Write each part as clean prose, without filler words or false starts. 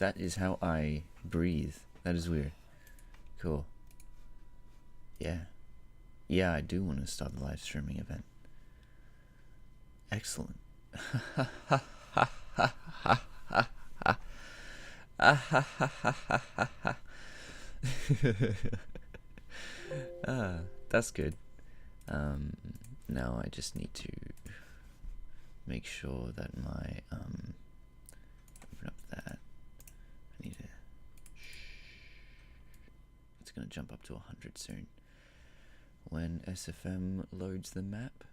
That is how I breathe. That is weird. Cool. Yeah. Yeah, I do want to start the live streaming event. Excellent. That's good. Now I just need to make sure that my open up that. I need to. It's gonna jump up to 100 soon. When SFM loads the map.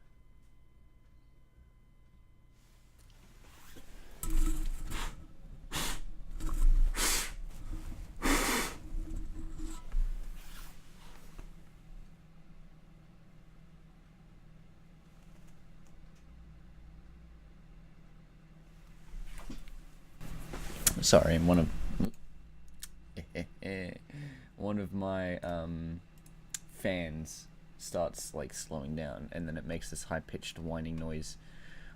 Sorry, one of my fans starts like slowing down, and then it makes this high-pitched whining noise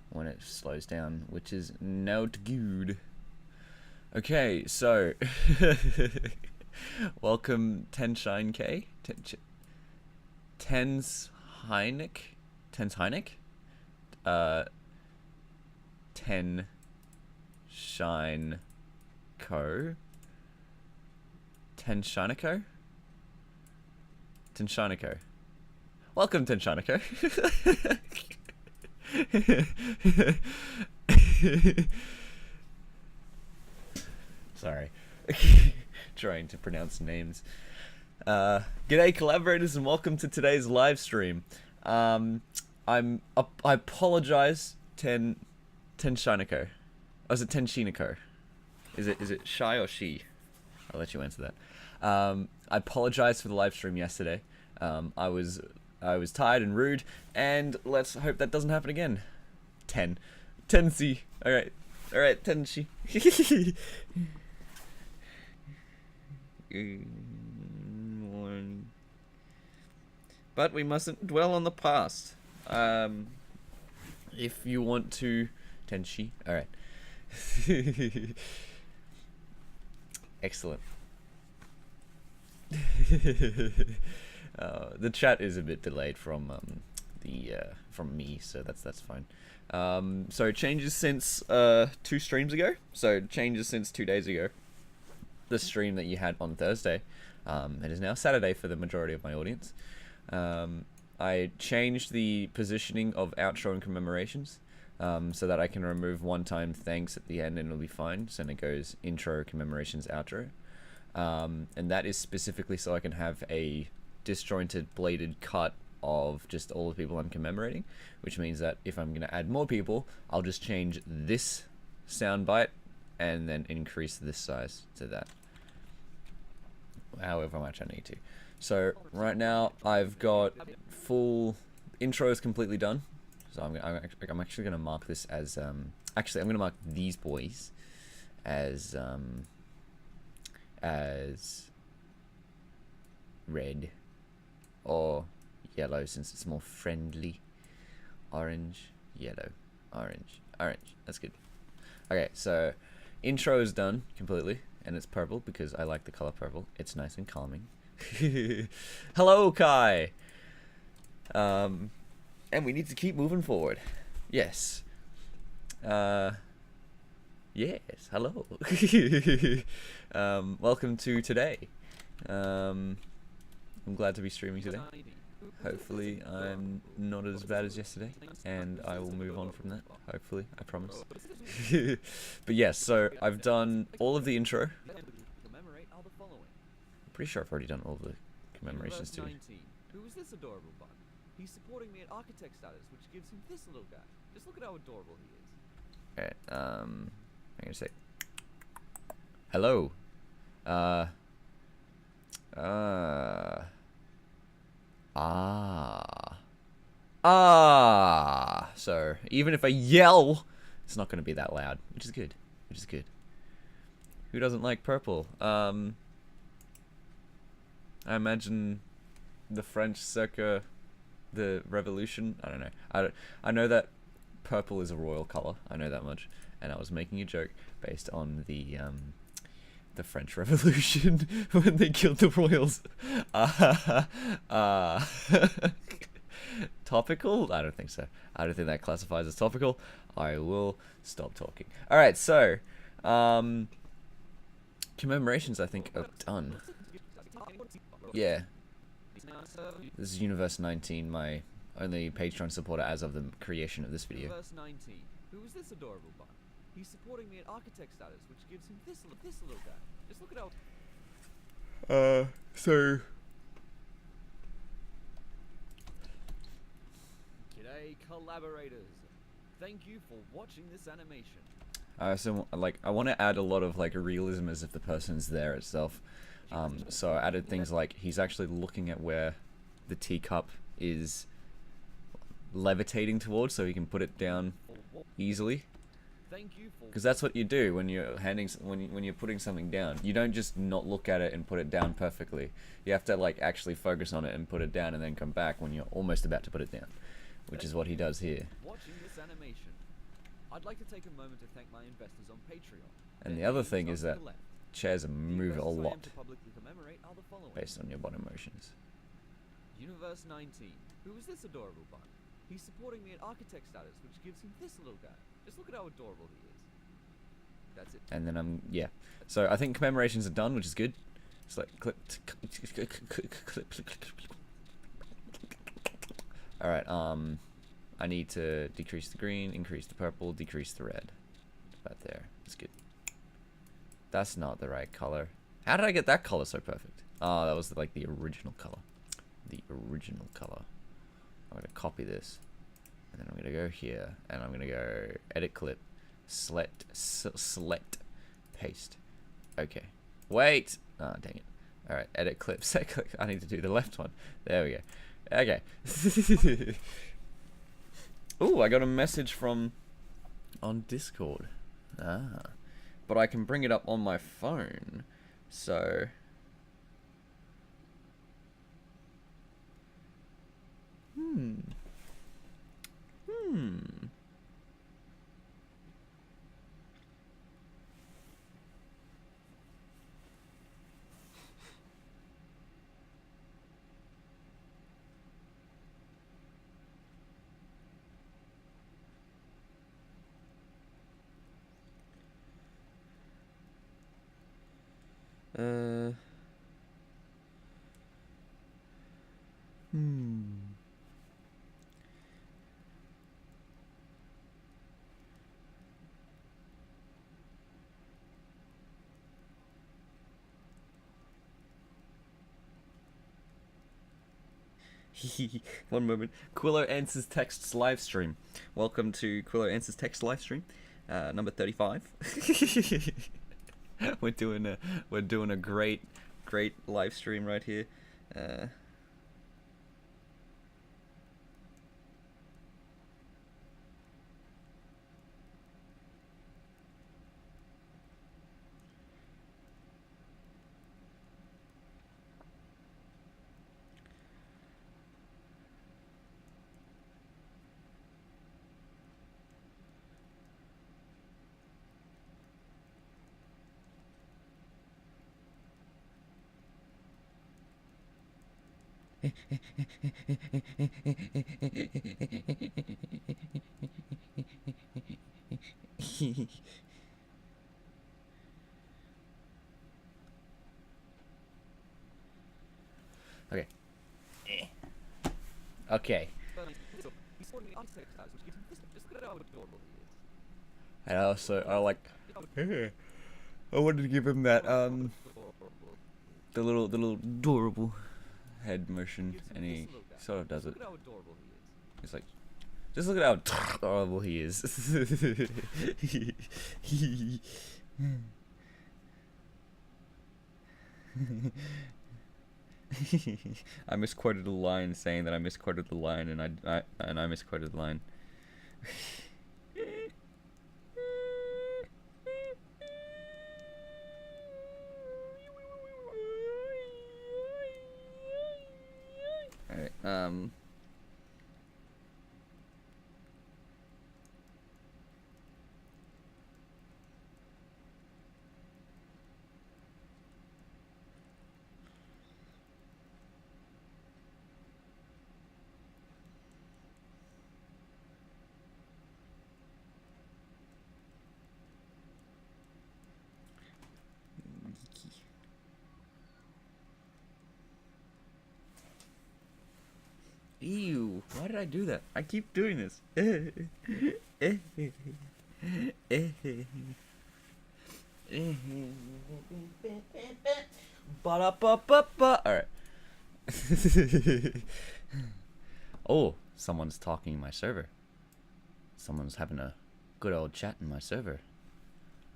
when it slows down, which is not good. Okay, so welcome Tenshine K. Tens Heineck. Ten Shine Co. Tenshinico? Tenshinico. Welcome, Tenshinico. Sorry. Trying to pronounce names. G'day, collaborators, and welcome to today's live stream. I apologize, Tenshinico. Oh, is it Tenshinico? Is it shy or she? I'll let you answer that. I apologize for the live stream yesterday. I was tired and rude, and let's hope that doesn't happen again. Tensi. All right, Tenshi. But we mustn't dwell on the past. If you want to, Tenshi. All right. Excellent. The chat is a bit delayed from me, so that's fine. So changes since 2 streams ago. So changes since 2 days ago. The stream that you had on Thursday, it is now Saturday for the majority of my audience. I changed the positioning of outro and commemorations. So that I can remove one-time thanks at the end and it'll be fine. So then it goes intro, commemorations, outro. And that is specifically so I can have a disjointed, bladed cut of just all the people I'm commemorating, which means that if I'm going to add more people, I'll just change this soundbite and then increase this size to that. However much I need to. So right now I've got full intro is completely done. So I'm actually going to mark this as, actually I'm going to mark these boys as red or yellow since it's more friendly. Orange, yellow, orange, that's good. Okay, so intro is done completely and it's purple because I like the color purple. It's nice and calming. Hello, Kai! And we need to keep moving forward. Yes. Yes, hello. Welcome to today. I'm glad to be streaming today. Hopefully I'm not as bad as yesterday, and I will move on from that, hopefully, I promise. But yes, so I've done all of the intro. I'm pretty sure I've already done all the commemorations too. Who is this adorable bug? He's supporting me at architect status, which gives him this little guy. Just look at how adorable he is. Alright, I'm gonna say hello. So even if I yell, it's not gonna be that loud, which is good. Who doesn't like purple? I imagine the French circa the revolution. I don't know. I know that purple is a royal color. I know that much, and I was making a joke based on the the French Revolution when they killed the royals. Topical? I don't think so. I don't think that classifies as topical. I will stop talking. Alright, so, commemorations I think are done. Yeah. This is Universe 19, my only Patreon supporter as of the creation of this video. Universe 19. Who is this adorable bun? He's supporting me at architect status, which gives him this little guy. Just look at how... So... G'day, collaborators. Thank you for watching this animation. So, like, I want to add a lot of, like, realism as if the person's there itself. So I added things like he's actually looking at where the teacup is levitating towards, so he can put it down easily. Because that's what you do when you're when you're putting something down. You don't just not look at it and put it down perfectly. You have to like actually focus on it and put it down, and then come back when you're almost about to put it down, which is what he does here. Watching this animation, I'd like to take a moment to thank my investors on Patreon. And the other thing is that chairs move a lot based on your body motions. Universe 19. Who is this adorable bun? He's supporting me at architect status, which gives him this little guy. Just look at how adorable he is. That's it. And then yeah. So I think commemorations are done, which is good. It's like clip. All right. I need to decrease the green, increase the purple, decrease the red. About there. That's good. That's not the right color. How did I get that color so perfect? Oh, that was like the original color. The original color. I'm gonna copy this, and then I'm gonna go here, and I'm gonna go edit clip, select, paste. Okay. Wait. Oh, dang it. All right. Edit clip. Set click. I need to do the left one. There we go. Okay. Ooh, I got a message from on Discord. Ah. But I can bring it up on my phone. So One moment. Quillo Answers Texts live stream. Welcome to Quillo Answers Text live stream, number 35. We're doing a great live stream right here. Okay. Okay. And also, I wanted to give him that the little adorable head motion, and he sort of does it. He's like, just look at how adorable he is. I misquoted a line saying that I misquoted the line, and I misquoted the line. Alright, Ew, why did I do that? I keep doing this. Alright. Oh, someone's talking in my server. Someone's having a good old chat in my server.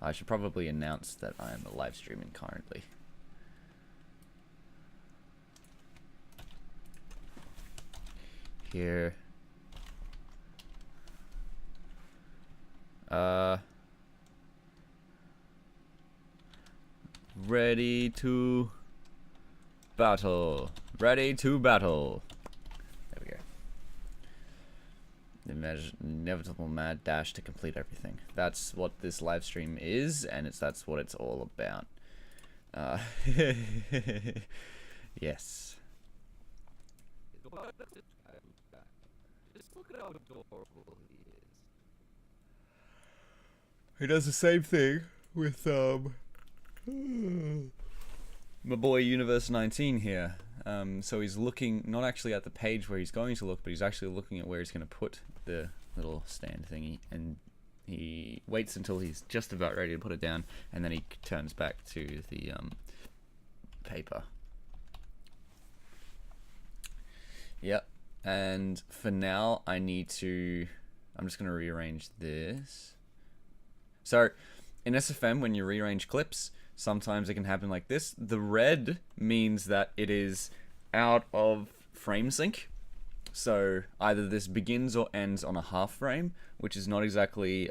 I should probably announce that I am live streaming currently. Here. Ready to battle. Ready to battle. There we go. The inevitable mad dash to complete everything. That's what this live stream is, and that's what it's all about. Yes. Just look at how adorable he is. He does the same thing with my boy Universe 19 here. So he's looking not actually at the page where he's going to look, but he's actually looking at where he's going to put the little stand thingy, and he waits until he's just about ready to put it down, and then he turns back to the paper. Yep. And for now, I'm just going to rearrange this. So in SFM, when you rearrange clips, sometimes it can happen like this. The red means that it is out of frame sync. So either this begins or ends on a half frame, which is not exactly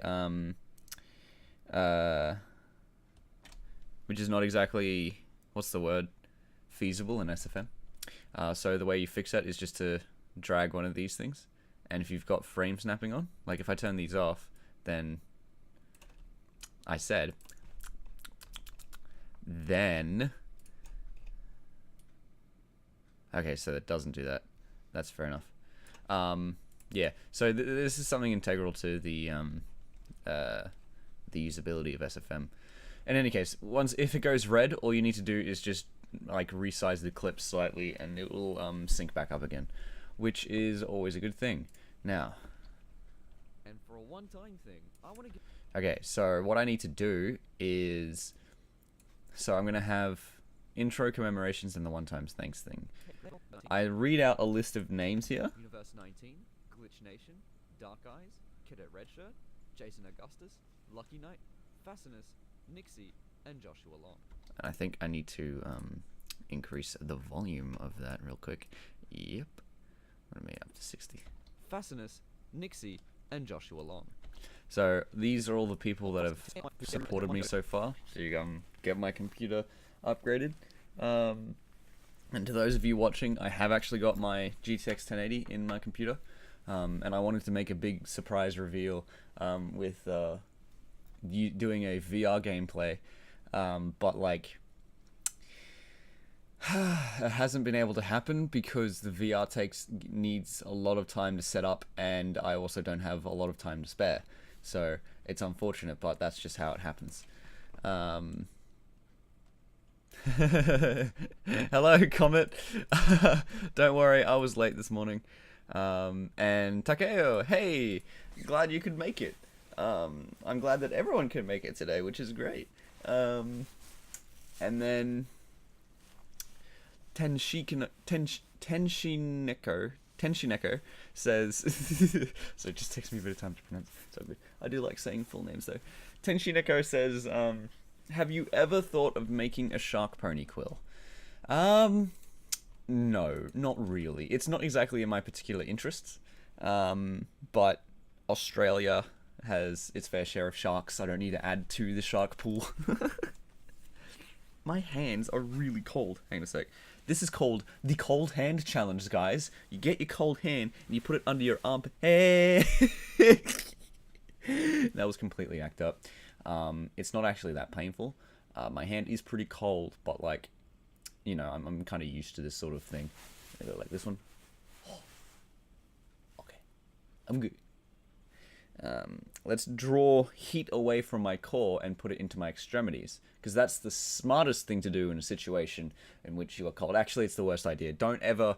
what's the word? Feasible in SFM. So the way you fix that is just to drag one of these things, and if you've got frame snapping on, like if I turn these off, then okay, so that doesn't do that. That's fair enough. Yeah, so this is something integral to the usability of SFM. In any case, if it goes red, all you need to do is just like resize the clip slightly, and it will sync back up again, which is always a good thing. Now, And for a one-time thing, I want to get... okay, so what I need to do is, so I'm going to have intro commemorations and the one times thanks thing. I read out a list of names here. Universe 19, Glitch Nation, Dark Eyes, Cadet Redshirt, Jason Augustus, Lucky Knight, Fascinus, Nixie, and Joshua Long. And I think I need to increase the volume of that real quick. Yep. What am I up to 60? Fascinus, Nixie, and Joshua Long. So these are all the people that have supported me so far to get my computer upgraded. And to those of you watching, I have actually got my GTX 1080 in my computer, and I wanted to make a big surprise reveal with you doing a VR gameplay, but like it hasn't been able to happen because the VR needs a lot of time to set up, and I also don't have a lot of time to spare. So it's unfortunate, but that's just how it happens. Hello, Comet. Don't worry, I was late this morning. And Takeo, hey, glad you could make it. I'm glad that everyone could make it today, which is great. And then Tenshineko says, so it just takes me a bit of time to pronounce. So I do like saying full names though. Tenshineko says, have you ever thought of making a shark pony, Quill? No, not really. It's not exactly in my particular interests. But Australia has its fair share of sharks. I don't need to add to the shark pool. My hands are really cold. Hang on a sec. This is called the cold hand challenge, guys. You get your cold hand and you put it under your armpit. Hey! That was completely act up. It's not actually that painful. My hand is pretty cold, but like, you know, I'm kind of used to this sort of thing. I go like this one. Okay, I'm good. let's draw heat away from my core and put it into my extremities, because that's the smartest thing to do in a situation in which you are cold. Actually, it's the worst idea. Don't ever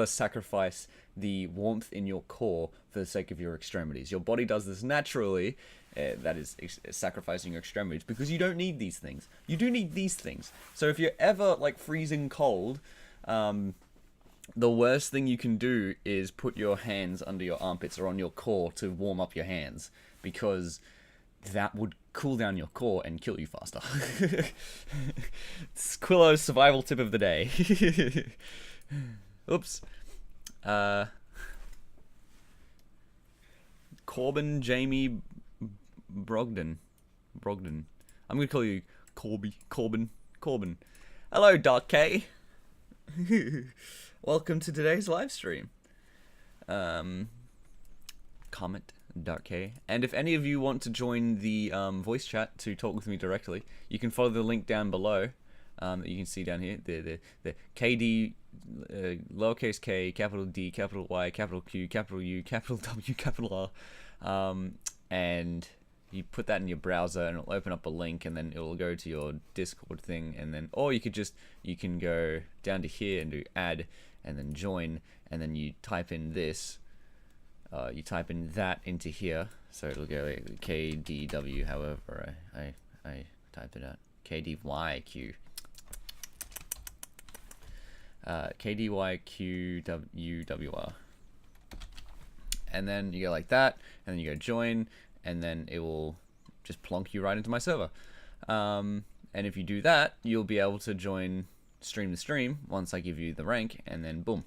sacrifice the warmth in your core for the sake of your extremities. Your body does this naturally. That is sacrificing your extremities, because you don't need these things. You do need these things. So if you're ever like freezing cold, the worst thing you can do is put your hands under your armpits or on your core to warm up your hands, because that would cool down your core and kill you faster. It's Quillo's survival tip of the day. Oops. Corbin Jamie Brogdon. I'm gonna call you Corbin. Hello, Dark K. Welcome to today's live stream. Comment Dark K. And if any of you want to join the voice chat to talk with me directly, you can follow the link down below that you can see down here. The KD, lowercase k, capital D, capital Y, capital Q, capital U, capital W, capital R. And you put that in your browser and it'll open up a link, and then it will go to your Discord thing, and then, or you can go down to here and do add and then join, and then you type in this, you type in that into here, so it'll go like KDW, however I typed it out, KDYQ, KDYQWR, and then you go like that, and then you go join, and then it will just plonk you right into my server. And if you do that, you'll be able to stream the stream once I give you the rank, and then boom.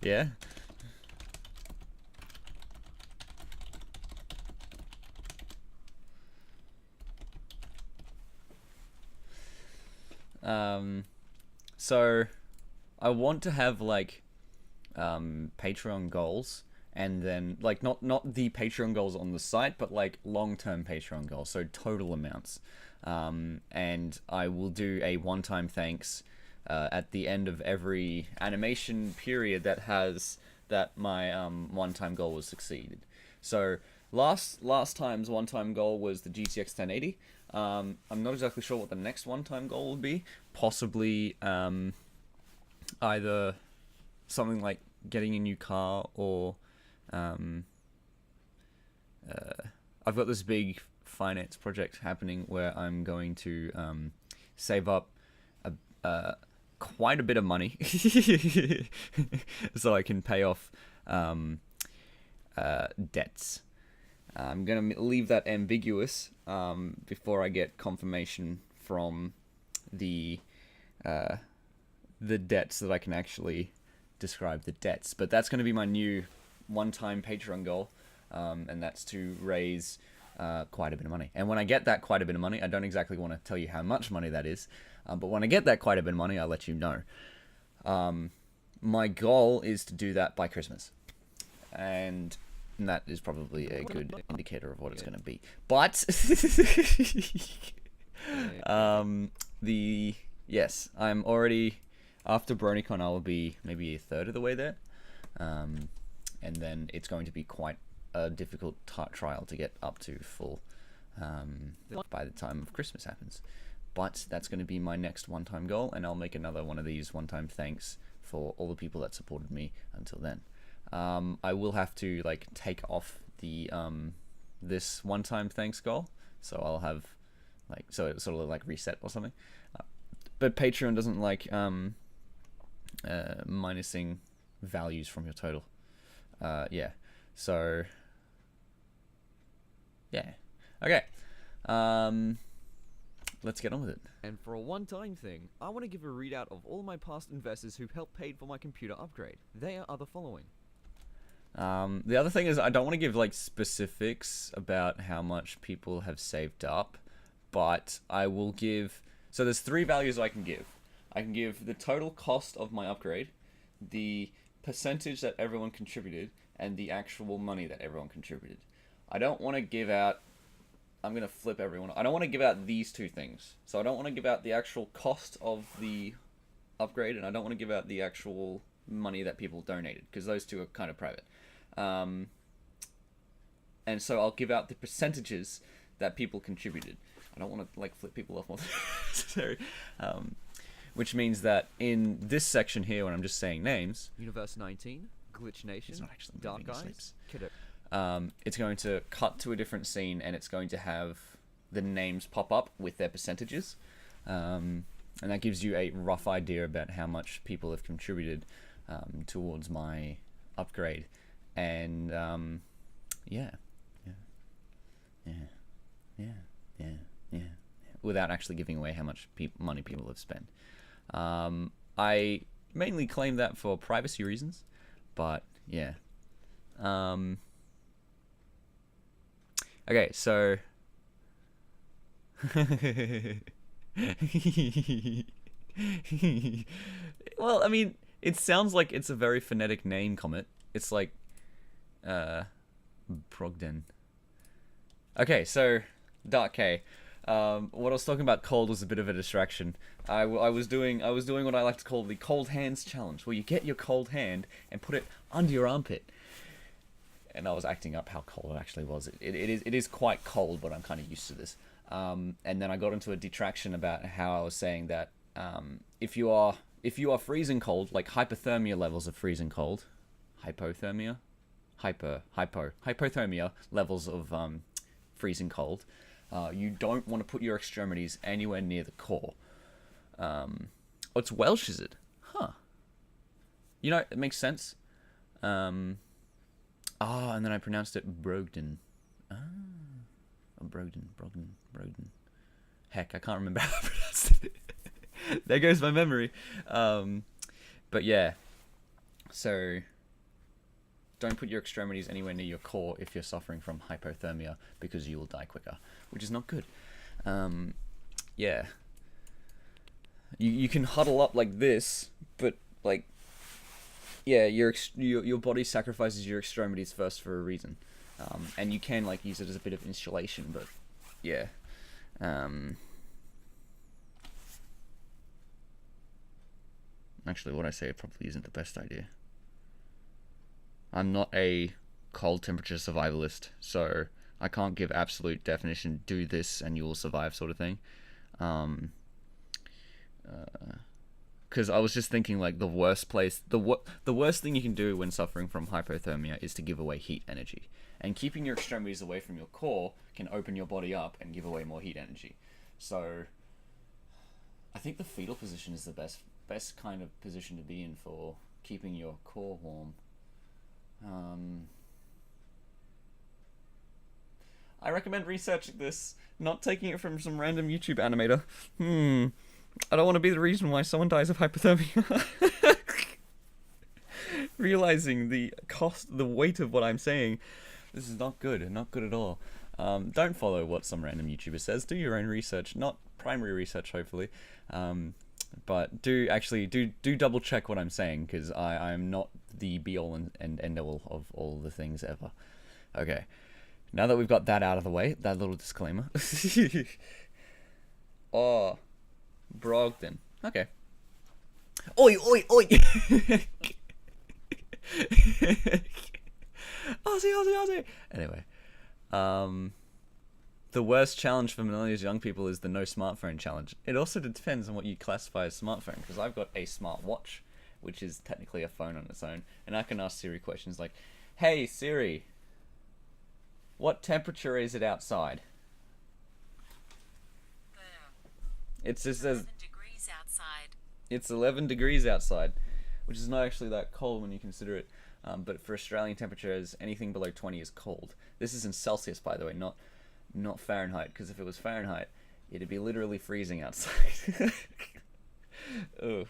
Yeah. So I want to have like Patreon goals, and then like not the Patreon goals on the site, but like long-term Patreon goals, so total amounts. And I will do a one-time thanks at the end of every animation period that has that my one-time goal was succeeded. So last time's one-time goal was the GTX 1080. I'm not exactly sure what the next one-time goal will be. Possibly either something like getting a new car, or I've got this big finance project happening where I'm going to save up quite a bit of money so I can pay off debts. I'm gonna leave that ambiguous before I get confirmation from the debts, so that I can actually describe the debts. But that's going to be my new one-time Patreon goal, and that's to raise quite a bit of money. And when I get that quite a bit of money, I don't exactly want to tell you how much money that is, but when I get that quite a bit of money, I'll let you know. My goal is to do that by Christmas, and that is probably a good indicator of what it's going to be. But yes, I'm already, after BronyCon, I will be maybe a third of the way there, and then it's going to be quite a difficult trial to get up to full by the time of Christmas happens. But that's going to be my next one-time goal, and I'll make another one of these one-time thanks for all the people that supported me until then. I will have to like take off the this one-time thanks goal, so I'll have like, so it's sort of like reset or something. But Patreon doesn't like minusing values from your total. Yeah. So yeah. Okay. Let's get on with it. And for a one-time thing, I want to give a readout of all my past investors who've helped paid for my computer upgrade. They are the following. The other thing is, I don't want to give like specifics about how much people have saved up, but I will give, so there's three values I can give. I can give the total cost of my upgrade, the percentage that everyone contributed, and the actual money that everyone contributed. I don't want to give out, I'm going to flip everyone. I don't want to give out these two things. So I don't want to give out the actual cost of the upgrade, and I don't want to give out the actual money that people donated, because those two are kind of private. And so I'll give out the percentages that people contributed. I don't want to like flip people off more than necessary. Which means that in this section here, when I'm just saying names, Universe 19, Glitch Nation, it's not actually Dark moving, Eyes, Kiddo. it's going to cut to a different scene, and it's going to have the names pop up with their percentages, and that gives you a rough idea about how much people have contributed towards my upgrade. And yeah, without actually giving away how much money people have spent. I mainly claim that for privacy reasons, but yeah. Okay, so well, I mean, it sounds like it's a very phonetic name, Comet. It's like Brogden. Okay, so Dark K. What I was talking about cold was a bit of a distraction. I was doing what I like to call the cold hands challenge, where you get your cold hand and put it under your armpit. And I was acting up how cold it actually was. It is quite cold, but I'm kind of used to this. And then I got into a detraction about how I was saying that if you are freezing cold, like hypothermia levels of freezing cold, hypothermia levels of freezing cold, you don't want to put your extremities anywhere near the core. It's Welsh, is it? Huh. You know, it makes sense. And then I pronounced it Brogden. Brogden. Heck, I can't remember how I pronounced it. There goes my memory. But yeah. So, don't put your extremities anywhere near your core if you're suffering from hypothermia, because you will die quicker, which is not good. Yeah. You can huddle up like this, but like, yeah, your body sacrifices your extremities first for a reason, and you can like use it as a bit of insulation, but yeah. Actually, what I say probably isn't the best idea. I'm not a cold temperature survivalist, so I can't give absolute definition, do this and you will survive sort of thing. Because I was just thinking, like, the worst thing you can do when suffering from hypothermia is to give away heat energy. And keeping your extremities away from your core can open your body up and give away more heat energy. So I think the fetal position is the best kind of position to be in for keeping your core warm. I recommend researching this, not taking it from some random YouTube animator. I don't want to be the reason why someone dies of hypothermia. Realizing the weight of what I'm saying, this is not good at all. Don't follow what some random YouTuber says. Do your own research, not primary research, hopefully. But do double check what I'm saying, because I'm not the be all and end all of all the things ever. Okay, now that we've got that out of the way, that little disclaimer. Oh, Brogden. Okay. Oi, oi, oi! Aussie. Anyway, the worst challenge for millennials young people is the no smartphone challenge. It also depends on what you classify as smartphone, because I've got a smartwatch, which is technically a phone on its own, and I can ask Siri questions like, "Hey Siri, what temperature is it outside?" It just says 11 degrees outside. It's 11 degrees outside, which is not actually that cold when you consider it. But for Australian temperatures, anything below 20 is cold. This is in Celsius, by the way, not Fahrenheit, because if it was Fahrenheit, it'd be literally freezing outside. Oh.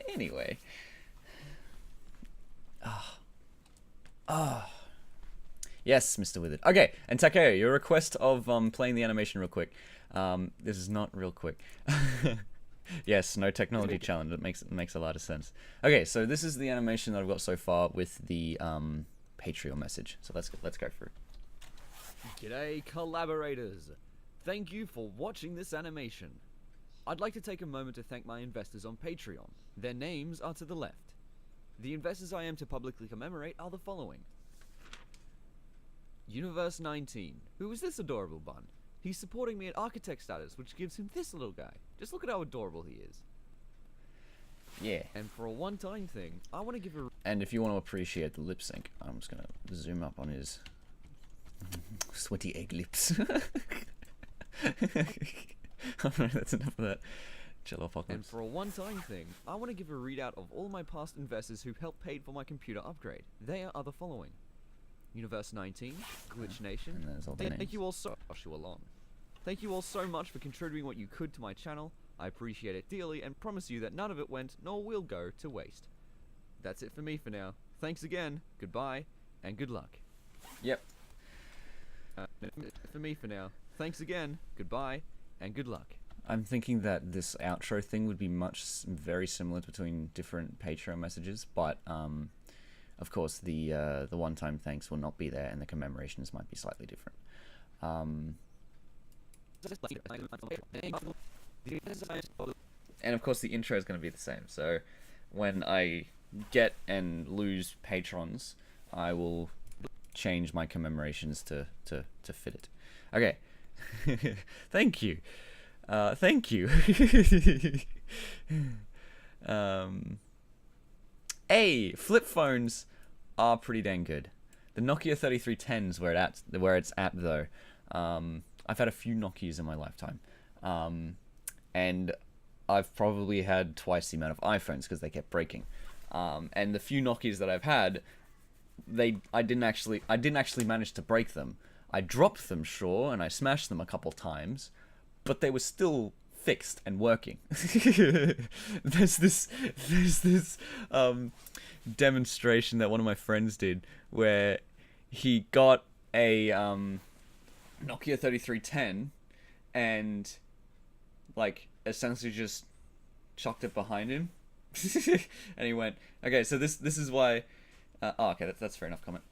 Anyway. Yes, Mr. Withered. Okay, and Takeo, your request of playing the animation real quick. This is not real quick. Yes, no technology challenge. It makes a lot of sense. Okay, so this is the animation that I've got so far with the Patreon message. So let's go through. G'day, collaborators. Thank you for watching this animation. I'd like to take a moment to thank my investors on Patreon. Their names are to the left. The investors I am to publicly commemorate are the following. Universe 19. Who is this adorable bun? He's supporting me at architect status, which gives him this little guy. Just look at how adorable he is. Yeah. And for a one-time thing, I want to give a... And if you want to appreciate the lip sync, I'm just going to zoom up on his sweaty egg lips. Alright, that's enough of that. Jello apocalypse. And for a one-time thing, I want to give a readout of all my past investors who helped pay for my computer upgrade. They are the following. Universe 19, Glitch Nation. And there's all the names. Thank you all so much. Thank you all so much for contributing what you could to my channel. I appreciate it dearly and promise you that none of it went, nor will go, to waste. That's it for me for now. Thanks again, goodbye, and good luck. Yep. For me for now. Thanks again, goodbye, and good luck. I'm thinking that this outro thing would be very similar between different Patreon messages, but of course the one-time thanks will not be there, and the commemorations might be slightly different. And of course the intro is going to be the same. So when I get and lose patrons, I will change my commemorations to fit it. Okay. Thank you. Thank you. Hey, flip phones are pretty dang good. The Nokia 3310's where it's at though. I've had a few Nokias in my lifetime, and I've probably had twice the amount of iPhones because they kept breaking. And the few Nokias that I've had, I didn't actually manage to break them. I dropped them, sure, and I smashed them a couple times, but they were still fixed and working. There's this demonstration that one of my friends did where he got a Nokia 3310 and like essentially just chucked it behind him. And he went, okay, so this is why okay, that's fair enough comment.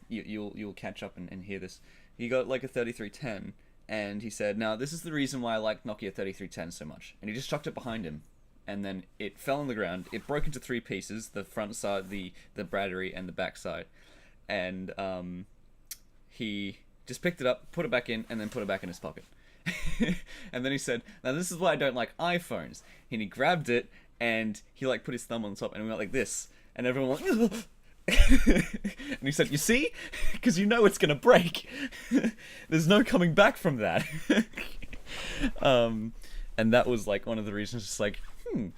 You'll catch up and hear this. He got like a 3310 and he said, now this is the reason why I like Nokia 3310 so much. And he just chucked it behind him, and then it fell on the ground. It broke into 3 pieces: the front side, the battery, and the back side. And he just picked it up, put it back in, and then put it back in his pocket. And then he said, now this is why I don't like iPhones. And he grabbed it and he like put his thumb on top and we went like this, and everyone went and he said, you see, because you know it's gonna break. There's no coming back from that. And that was like one of the reasons, just like and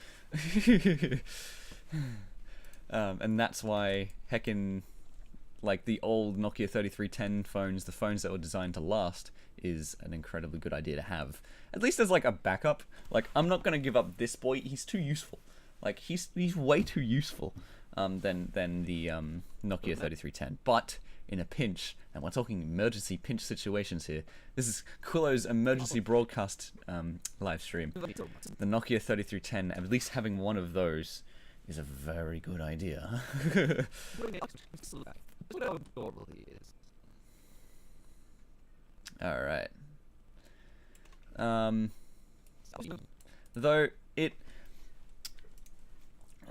that's why heckin' like the old Nokia 3310 phones, the phones that were designed to last, is an incredibly good idea to have, at least as like a backup. Like, I'm not gonna give up this boy. He's too useful. Like, he's way too useful than the Nokia 3310. But in a pinch, and we're talking emergency pinch situations here, this is Quillo's emergency broadcast live stream. The Nokia 3310, at least having one of those, is a very good idea. Look how adorable he is. Alright. Though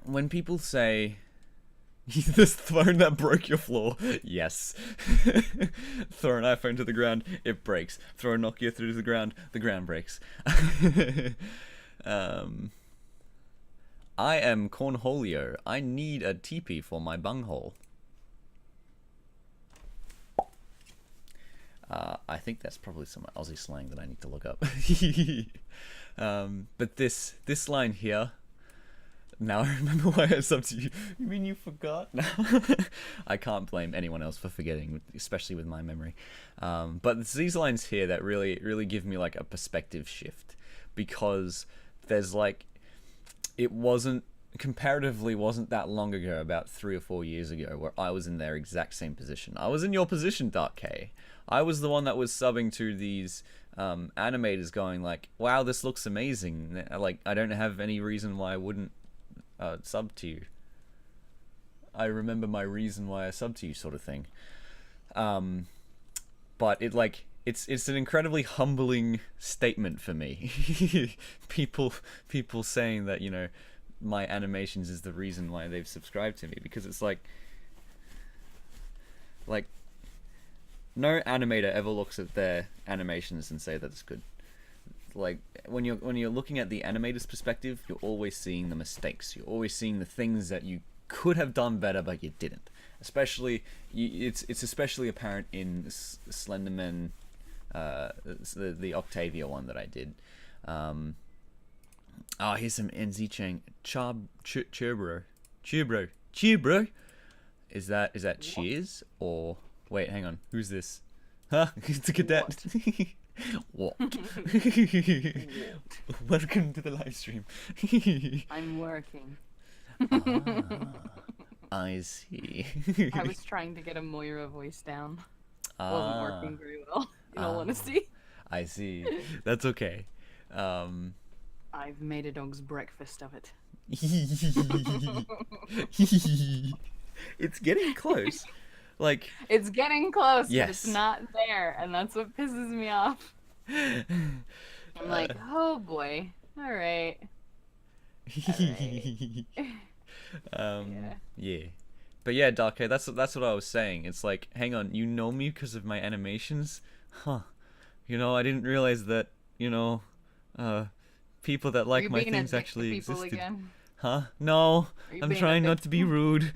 when people say, this phone that broke your floor, yes. Throw an iPhone to the ground, it breaks. Throw a Nokia through the ground breaks. I am Cornholio. I need a teepee for my bunghole. I think that's probably some Aussie slang that I need to look up. But this line here, now I remember why I subbed to you. You mean you forgot? No. I can't blame anyone else for forgetting, especially with my memory. But it's these lines here that really give me like a perspective shift, because there's like, it comparatively wasn't that long ago, about 3 or 4 years ago, where I was in their exact same position. I was in your position, Dark K. I was the one that was subbing to these animators going like, wow, this looks amazing. Like, I don't have any reason why I wouldn't sub to you. I remember my reason why I subbed to you, sort of thing. But it it's an incredibly humbling statement for me. people saying that, you know, my animations is the reason why they've subscribed to me, because it's like no animator ever looks at their animations and say that it's good. Like when you're looking at the animator's perspective, you're always seeing the mistakes. You're always seeing the things that you could have done better but you didn't. Especially it's especially apparent in Slenderman, the Octavia one that I did. Here's some NZ Chang. Cheer bro. Is that cheers or wait? Hang on. Who's this? Huh? It's a cadet. What? Welcome to the live stream. I'm working. I see. I was trying to get a Moira voice down. Wasn't working very well, in all honesty. I see. That's okay. I've made a dog's breakfast of it. It's getting close. Like, it's getting close, yes. but it's not there, and that's what pisses me off. I'm like, oh boy, all right. Yeah. But yeah, Darko, that's what I was saying. It's like, hang on, you know me because of my animations? Huh. You know, I didn't realize that, you know, people that like my things actually existed. Again? Huh? No, I'm trying not to be rude.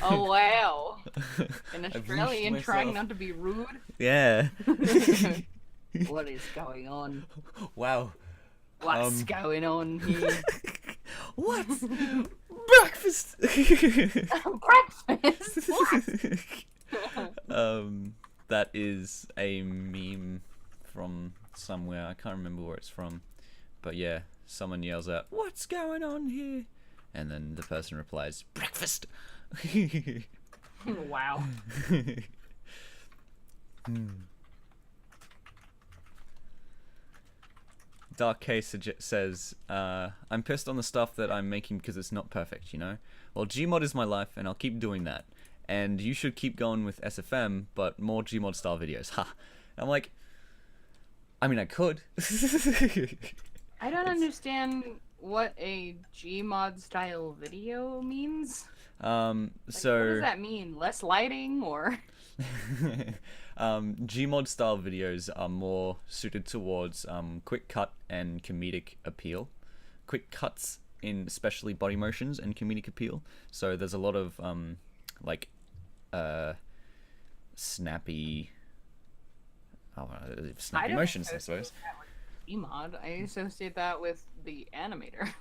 Oh wow. An Australian trying not to be rude? Yeah. What is going on? Wow. What's going on here? What's breakfast? Breakfast? What? That is a meme from somewhere. I can't remember where it's from. But yeah, someone yells out, "What's going on here?" And then the person replies, "Breakfast." Wow. Dark Case says, I'm pissed on the stuff that I'm making because it's not perfect, you know? Well, Gmod is my life, and I'll keep doing that. And you should keep going with SFM, but more Gmod style videos. Ha! I'm like, I mean, I could. I don't understand what a Gmod style video means. So what does that mean? Less lighting or? Gmod style videos are more suited towards quick cut and comedic appeal. Quick cuts in especially body motions and comedic appeal. So there's a lot of snappy motions, I suppose. Gmod, I associate that with the animator.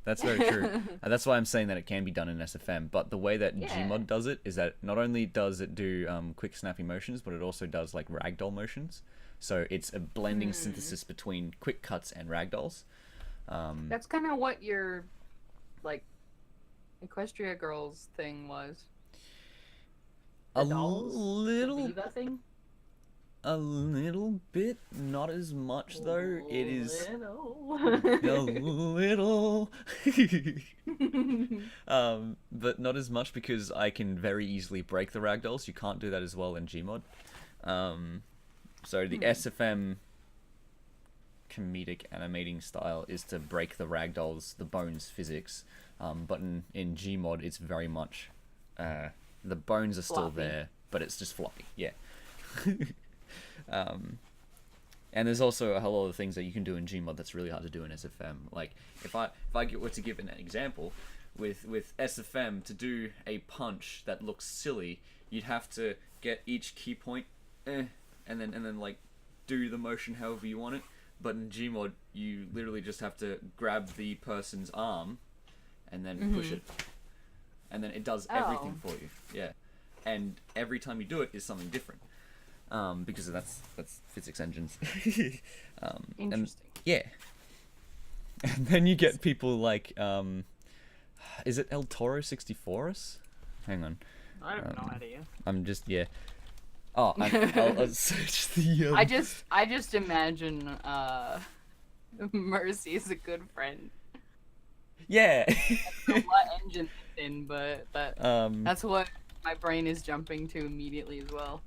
That's very true. That's why I'm saying that it can be done in SFM. But the way that Gmod does it is that not only does it do quick snappy motions, but it also does like ragdoll motions. So it's a blending synthesis between quick cuts and ragdolls. That's kind of what your like Equestria Girls thing was. The little Viva thing? A little bit, not as much though. It is a little, but not as much because I can very easily break the ragdolls. You can't do that as well in Gmod. So the SFM comedic animating style is to break the ragdolls, the bones physics. But in Gmod, it's very much the bones are still there, but it's just floppy. Yeah. And there's also a whole lot of things that you can do in Gmod that's really hard to do in SFM. Like if I were to give an example, with SFM to do a punch that looks silly, you'd have to get each key point, and then like do the motion however you want it. But in Gmod, you literally just have to grab the person's arm, and then push it, and then it does everything for you. Yeah, and every time you do it is something different. Because that's physics engines. Interesting. And, yeah. And then you get people like, is it El Toro 64us? Hang on. I have no idea. I'm just, yeah. Oh, I'll search the. I just imagine Mercy is a good friend. Yeah. I don't know what engine it's in, but that's what my brain is jumping to immediately as well.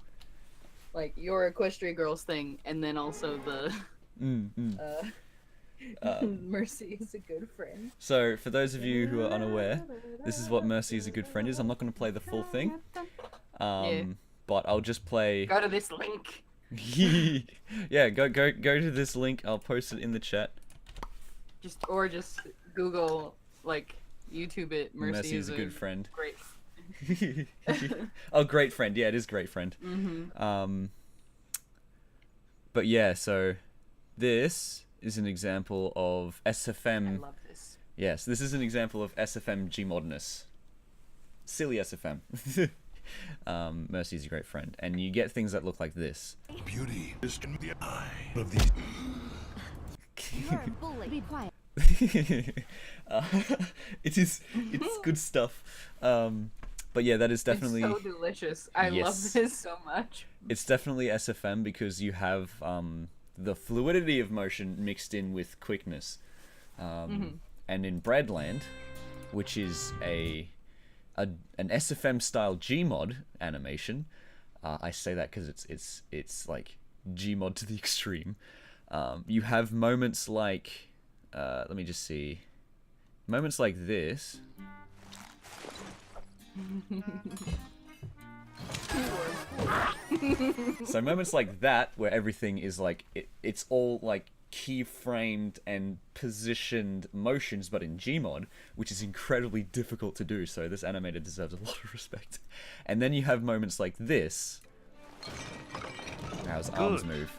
like your Equestria Girls thing, and then also the Mercy is a good friend. So, for those of you who are unaware, this is what Mercy is a good friend is. I'm not going to play the full thing, but I'll just play. Go to this link. Yeah, go to this link. I'll post it in the chat. Just Google, like, YouTube it. Mercy is a good friend. Great. Oh, great friend. Yeah, it is great friend. But yeah, so this is an example of SFM. I love this. Yes, this is an example of SFM Gmodness. Silly SFM. Mercy is a great friend, and you get things that look like this. Beauty is in the eye of the. You're a bully. Be quiet. It's good stuff. But yeah, that is definitely. It's so delicious. I love this so much. It's definitely SFM because you have the fluidity of motion mixed in with quickness. And in Breadland, which is an SFM style Gmod animation, I say that because it's like Gmod to the extreme. You have moments like, let me just see, moments like this. So moments like that where everything is like it's all like keyframed and positioned motions, but in Gmod, which is incredibly difficult to do, so this animator deserves a lot of respect. And then you have moments like this, how his arms move,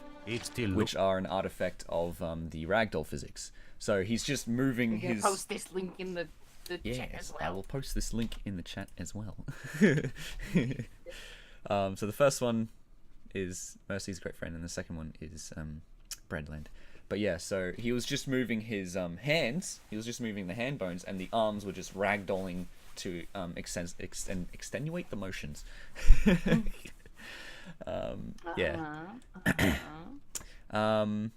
which are an artifact of the ragdoll physics. So he's just moving his. Post this link in the chat as well. I will post this link in the chat as well. So the first one is Mercy's great friend, and the second one is Breadland. But yeah, so he was just moving his hands. He was just moving the hand bones, and the arms were just ragdolling to extenuate the motions. Yeah. And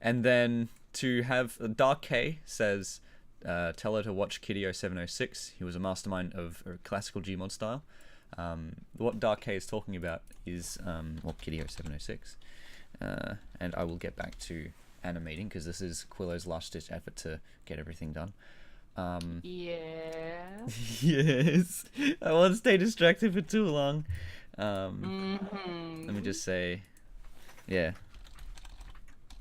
then to have Dark K says, tell her to watch Quillo 706. He was a mastermind of a classical Gmod style. What Dark K is talking about is Quillo 706. And I will get back to animating because this is Quillo's last-ditch effort to get everything done. Yes. I won't stay distracted for too long. Let me just say, yeah.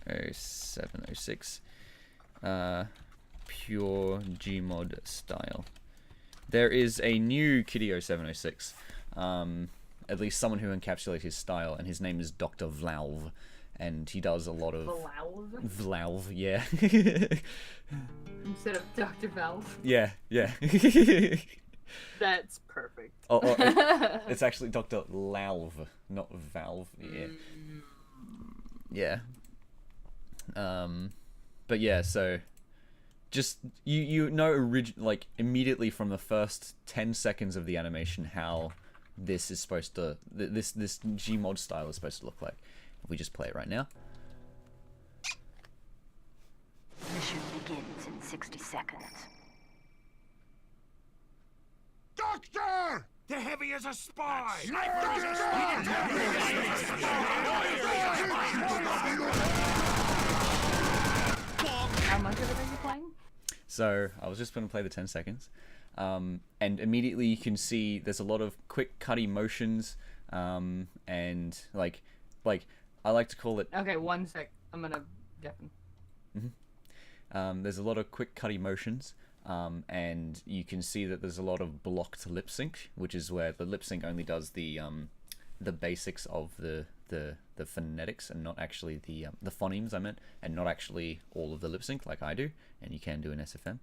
0706. Pure Gmod style. There is a new Quillo 706. At least someone who encapsulates his style, and his name is Dr. Vlalv, and he does a lot of Vlalv, yeah. Instead of Dr. Valve. Yeah. That's perfect. It's actually Dr. Lalv, not Valve. Yeah. But yeah, so just you know like immediately from the first 10 seconds of the animation how this is supposed to this Gmod style is supposed to look like. If we just play it right now. Mission begins in 60 seconds. Doctor! The heavy is a spy! How much of it are you playing? So I was just going to play the 10 seconds. And immediately you can see there's a lot of quick cutty motions, and like I like to call it. Okay, 1 sec. I'm gonna deafen. There's a lot of quick cutty motions, and you can see that there's a lot of blocked lip sync, which is where the lip sync only does the basics of the phonetics and not actually the phonemes I meant, and not actually all of the lip sync like I do, and you can do in SFM.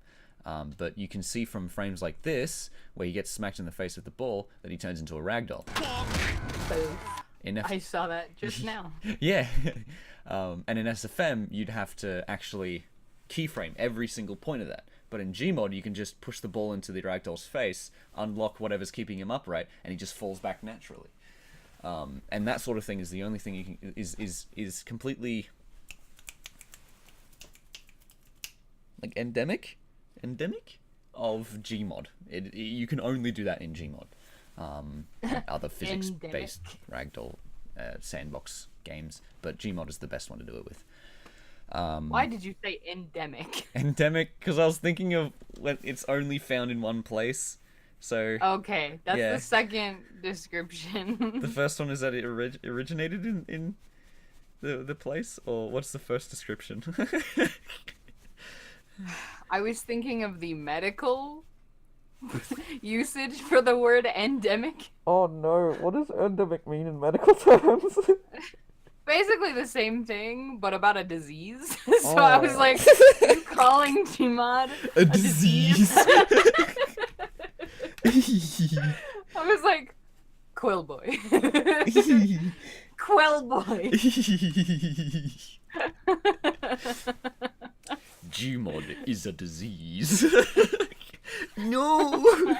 But you can see from frames like this, where he gets smacked in the face with the ball, that he turns into a ragdoll. I saw that just now. Yeah. And in SFM, you'd have to actually keyframe every single point of that. But in Gmod, you can just push the ball into the ragdoll's face, unlock whatever's keeping him upright, and he just falls back naturally. And that sort of thing is the only thing you can is completely like endemic of Gmod. You can only do that in Gmod. Other physics-based ragdoll sandbox games, but Gmod is the best one to do it with. Why did you say endemic? Endemic, because I was thinking of when it's only found in one place. So Okay, that's yeah. the second description. The first one is that it originated in the place, or what's the first description? I was thinking of the medical usage for the word endemic. Oh no, what does endemic mean in medical terms? Basically the same thing, but about a disease. So I was like, you calling Gmod A disease. I was like, Quill boy. Quill boy. Gmod is a disease. No.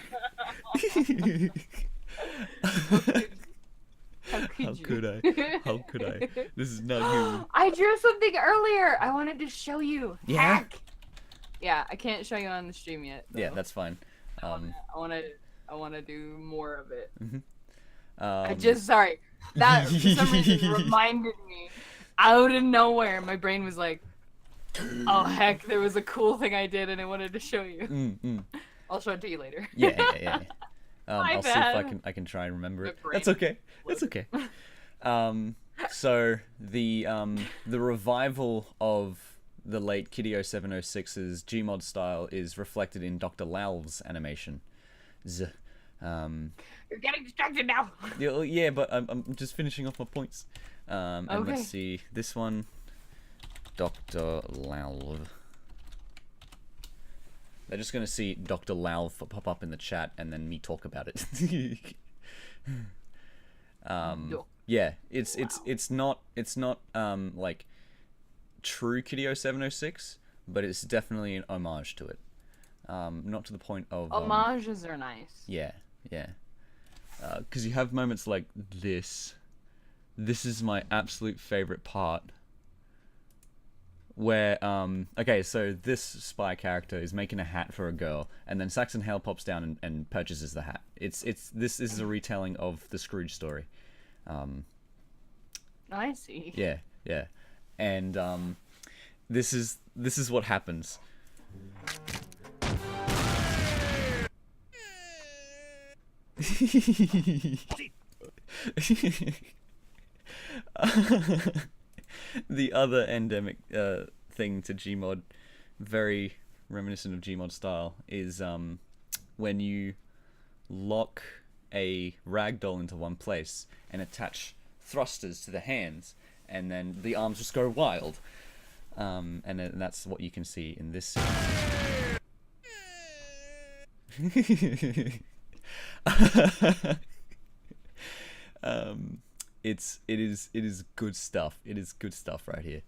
How could I? How could I? This is not human. I drew something earlier. I wanted to show you. Yeah? Hack. Yeah, I can't show you on the stream yet. Yeah, though. that's fine. I wanna do more of it. Sorry. That for some reason reminded me out of nowhere. My brain was like, "Oh heck, there was a cool thing I did, and I wanted to show you." I'll show it to you later. Yeah. My I'll see if bad. I can try and remember it. My That's brain okay. That's okay. So the revival of the late Quillo 706's Gmod style is reflected in Dr. Lal's animation. You're getting distracted now. Yeah, but I'm just finishing off my points. And Okay. let's see this one, Dr. Lal. They're just gonna see Dr. Lal pop up in the chat and then me talk about it. Yeah, it's not like true Quillo 706, but it's definitely an homage to it. Not to the point of Homages are nice. yeah. Because you have moments like this. This is my absolute favorite part. Where, okay, so this spy character is making a hat for a girl, and then Saxon Hale pops down and purchases the hat. This is a retelling of the Scrooge story. I see. Yeah. And, this is what happens. The other endemic thing to Gmod, very reminiscent of Gmod style, is when you lock a ragdoll into one place and attach thrusters to the hands, and then the arms just go wild. And that's what you can see in this scene. It is good stuff. It is good stuff right here.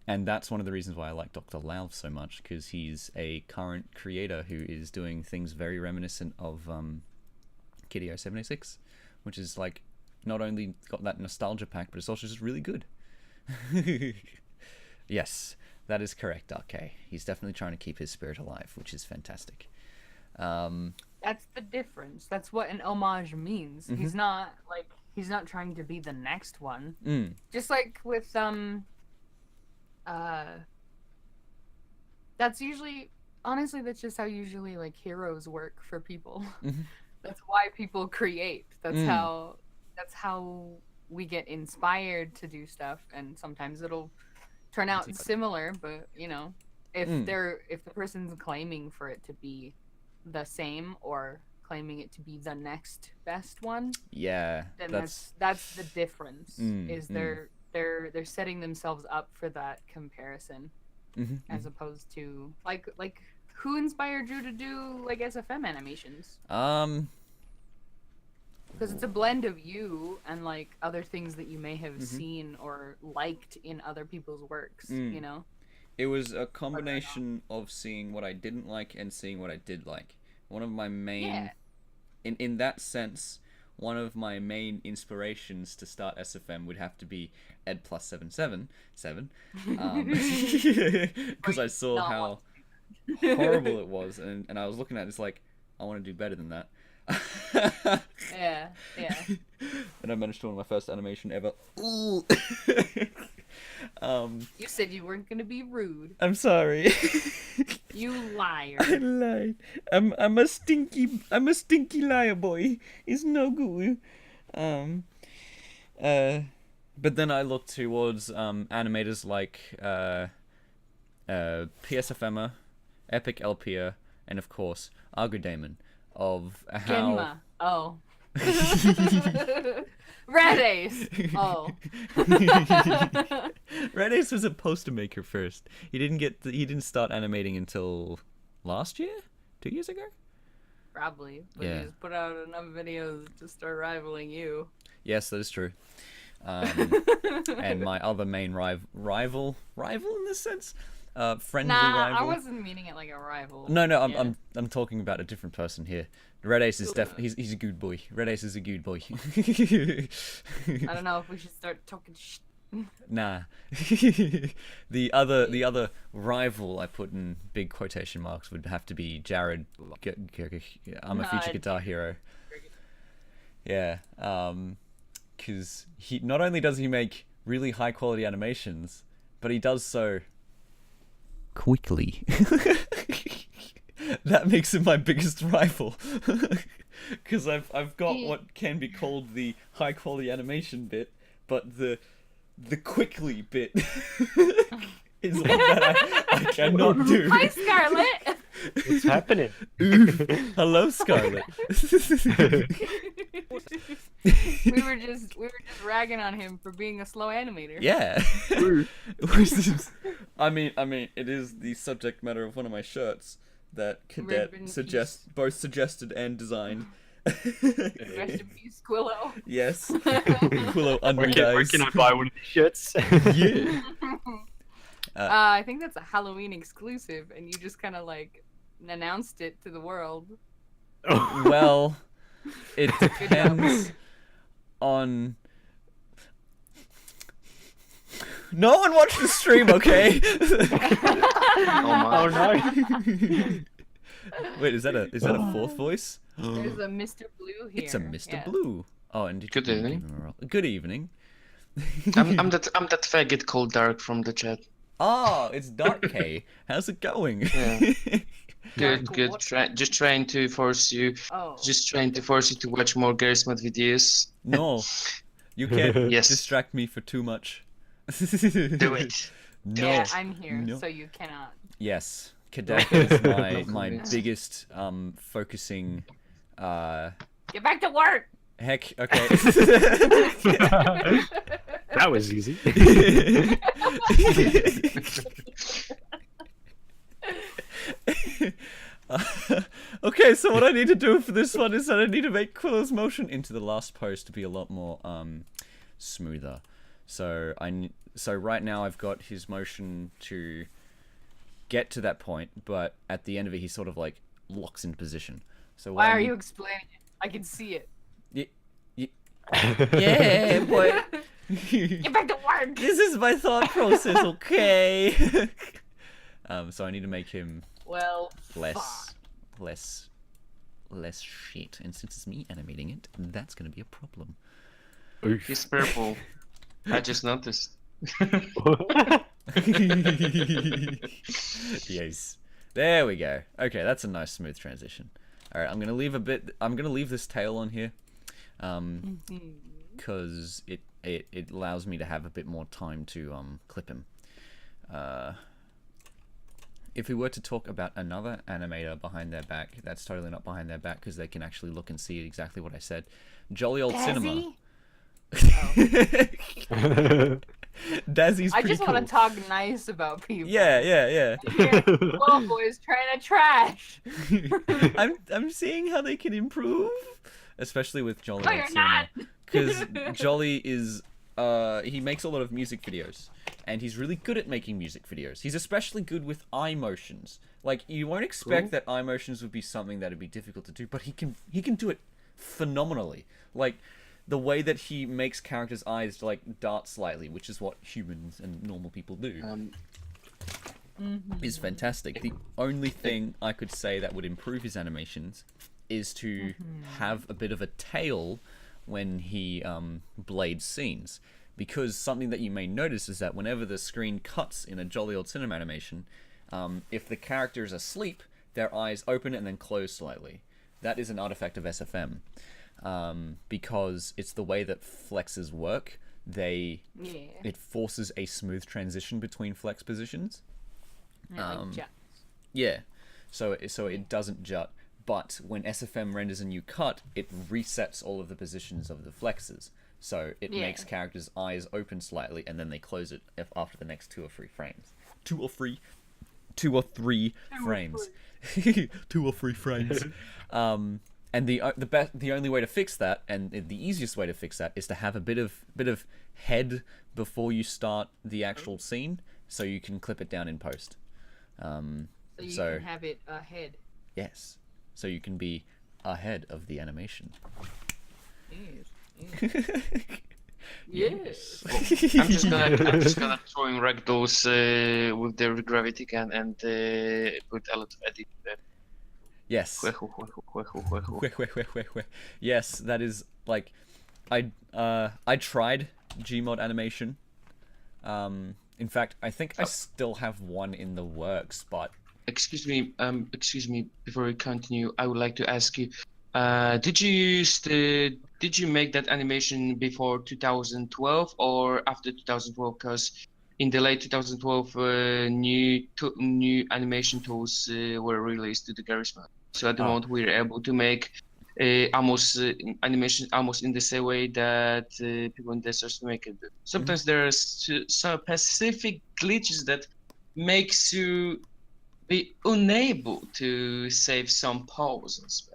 And that's one of the reasons why I like Dr. Lau so much, because he's a current creator who is doing things very reminiscent of Quillo 706, which is like not only got that nostalgia pack, but it's also just really good. Yes, that is correct, RK. He's definitely trying to keep his spirit alive, which is fantastic. That's the difference. That's what an homage means. He's not trying to be the next one. Just like with that's usually, honestly, that's just how usually like heroes work for people. That's why people create. That's how we get inspired to do stuff, and sometimes it'll turn out similar, but you know, if the person's claiming for it to be the same or claiming it to be the next best one, then that's the difference. They're setting themselves up for that comparison, as opposed to like who inspired you to do like SFM animations? Because it's a blend of you and like other things that you may have seen or liked in other people's works, you know? It was a combination of seeing what I didn't like and seeing what I did like. One of my main, in that sense, one of my main inspirations to start SFM would have to be Ed Plus 777, because I saw how horrible it was, and I was looking at it, it's like, I want to do better than that. Yeah, yeah. And I managed to one of my first animation ever. Ooh. You said you weren't gonna be rude. I'm sorry. You liar. I lied. I'm a stinky liar boy. It's no good. But then I look towards animators like PSFMA, Epic Elpia, and of course Argodamon of how Genma. Oh. Red Ace. Oh. Red Ace was a poster maker first. He didn't start animating until last year, 2 years ago. Probably. But Yeah. you just put out enough videos to start rivaling you. Yes, that is true. And my other main rival in this sense, friendly Nah, rival. I wasn't meaning it like a rival. No, Yeah. I'm talking about a different person here. Red Ace is he's a good boy. Red Ace is a good boy. I don't know if we should start talking Nah. The other rival I put in big quotation marks would have to be Jared. I'm a future guitar hero. Yeah. Because he not only does he make really high quality animations, but he does so quickly. That makes him my biggest rival. Because I've got what can be called the high quality animation bit, but the quickly bit is one that I cannot do. Hi, Scarlett. What's happening? Hello, Scarlett. we were just ragging on him for being a slow animator. Yeah. I mean, it is the subject matter of one of my shirts that Cadet both suggested and designed. Rest in peace, Quillo. Yes. Quillo unread Where can I buy one of these shirts? Yeah. I think that's a Halloween exclusive, and you just kind of like announced it to the world. Well, it depends on. No one watched the stream, okay? Oh no. Wait, is that a fourth voice? There's a Mr. Blue here. It's a Mr. Yes. Blue. Oh, and did Good you evening. give him a roll? Good evening. I'm that faggot called Dark from the chat. Oh, it's Dark K. How's it going? Yeah. Good, Dark good. what? Just trying to force you Oh. to watch more Garry's Mod videos. No, you can't Yes. distract me for too much. Do it. No. Yeah, I'm here, No. so you cannot. Yes, Cadet is my biggest focusing. Get back to work. Heck, okay. That was easy. Okay, so what I need to do for this one is that I need to make Quillo's motion into the last pose to be a lot more smoother. So right now I've got his motion to get to that point, but at the end of it he sort of like locks in position. So Why are you explaining it? I can see it. Yeah, but Get back to work. this is my thought process, okay? So I need to make him Well, less shit, and since it's me animating it, that's gonna be a problem. He's purple. I just noticed. Yes, there we go. Okay, that's a nice smooth transition. All right, I'm gonna leave this tail on here, because it allows me to have a bit more time to clip him. If we were to talk about another animator behind their back, that's totally not behind their back because they can actually look and see exactly what I said. Jolly old cinema. Dazzy's I pretty just cool. want to talk nice about people. Yeah. Well, boys trying to trash. I'm seeing how they can improve, especially with Jolly No, old you're cinema, not. because Jolly is he makes a lot of music videos, and he's really good at making music videos. He's especially good with eye motions. Like, you won't expect that eye motions would be something that'd be difficult to do, but he can do it phenomenally. Like, the way that he makes characters' eyes like dart slightly, which is what humans and normal people do, is fantastic. The only thing I could say that would improve his animations is to have a bit of a tail when he blades scenes. Because something that you may notice is that whenever the screen cuts in a jolly old cinema animation, if the character is asleep, their eyes open and then close slightly. That is an artifact of SFM. Because it's the way that flexes work. It forces a smooth transition between flex positions. Like jets. Yeah, so it doesn't jut, but when SFM renders a new cut, it resets all of the positions of the flexes. So it makes characters' eyes open slightly, and then they close it after the next 2 or 3 frames. 2 or 3 frames. 2 or 3 frames. And the only way to fix that, and the easiest way to fix that, is to have a bit of head before you start the actual scene, so you can clip it down in post. So you can have it ahead. Yes, so you can be ahead of the animation. Yes. I'm just gonna throw in ragdolls with their gravity gun and put a lot of edit there. Yes. Yes, that is like, I tried Gmod animation. In fact, I think I still have one in the works, but Excuse me, before we continue, I would like to ask you, did you make that animation before 2012 or after 2012? Because in the late 2012, new animation tools were released to the Garry's Mod. So at the moment, we're able to make animation almost in the same way that people in Desert make it. Sometimes there are some specific glitches that makes you be unable to save some poses.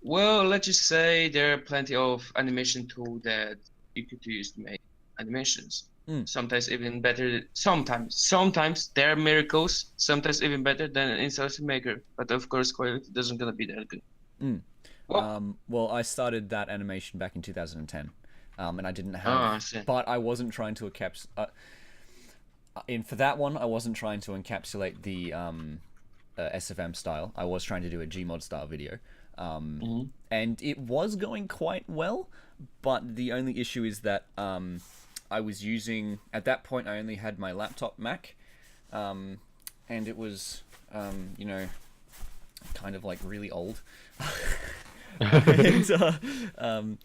Well, let's just say there are plenty of animation tools that you could use to make animations. Sometimes even better. Sometimes there are miracles. Sometimes even better than an installation maker. But of course, quality doesn't gonna be that good. Well, I started that animation back in 2010, and I didn't have. But I wasn't trying to for that one, I wasn't trying to encapsulate the SFM style. I was trying to do a Gmod style video, and it was going quite well. But the only issue is that I was using, at that point, I only had my laptop Mac, and it was, kind of like really old. And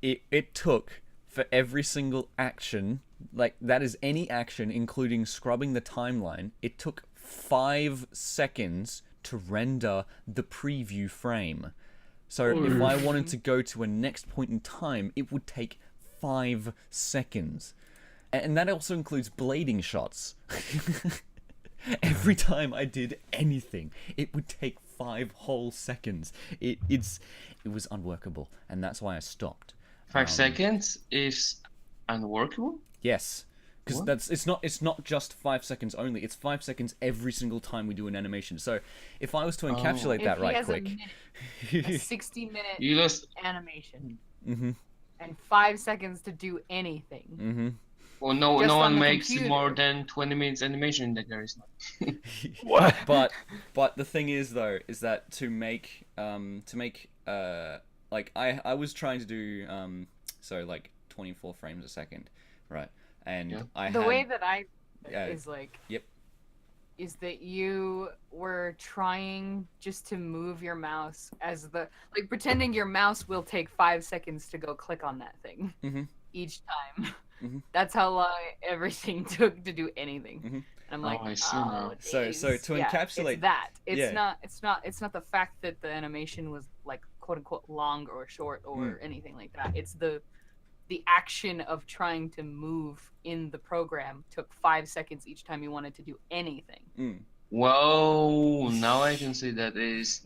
it took, for every single action, like that is any action including scrubbing the timeline, it took 5 seconds to render the preview frame. So if I wanted to go to a next point in time, it would take 5 seconds. And that also includes blading shots. Every time I did anything, it would take 5 whole seconds. It was unworkable, and that's why I stopped. 5 seconds is unworkable? Yes, because it's not just 5 seconds only. It's 5 seconds every single time we do an animation. So if I was to encapsulate that right quick, a 60-minute animation, and 5 seconds to do anything. Well, no Just on one the makes computer. more than 20 minutes animation in the Garry's Mod. What? But the thing is though, is that to make like I was trying to do so like 24 frames a second, right? And The way that I is like Yep. is that you were trying just to move your mouse as like pretending your mouse will take 5 seconds to go click on that thing each time. That's how long everything took to do anything. And I'm like, I see now. So to encapsulate it's that. It's not the fact that the animation was like quote unquote long or short or anything like that. It's the action of trying to move in the program took 5 seconds each time you wanted to do anything. Well, now I can see that's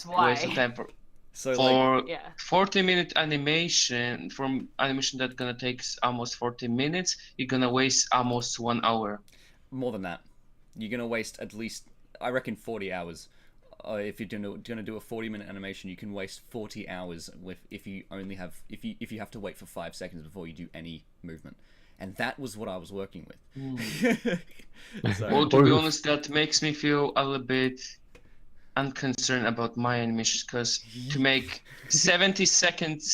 why. waste of time for So for like, 40-minute animation, from animation that's gonna take almost 40 minutes, you're gonna waste almost 1 hour. more than that, you're gonna waste at least, I reckon, 40 hours. If you're gonna do a 40-minute animation, you can waste 40 hours if you have to wait for 5 seconds before you do any movement, and that was what I was working with. Well, to be honest, that makes me feel a little bit unconcerned about my animations because to make 17 seconds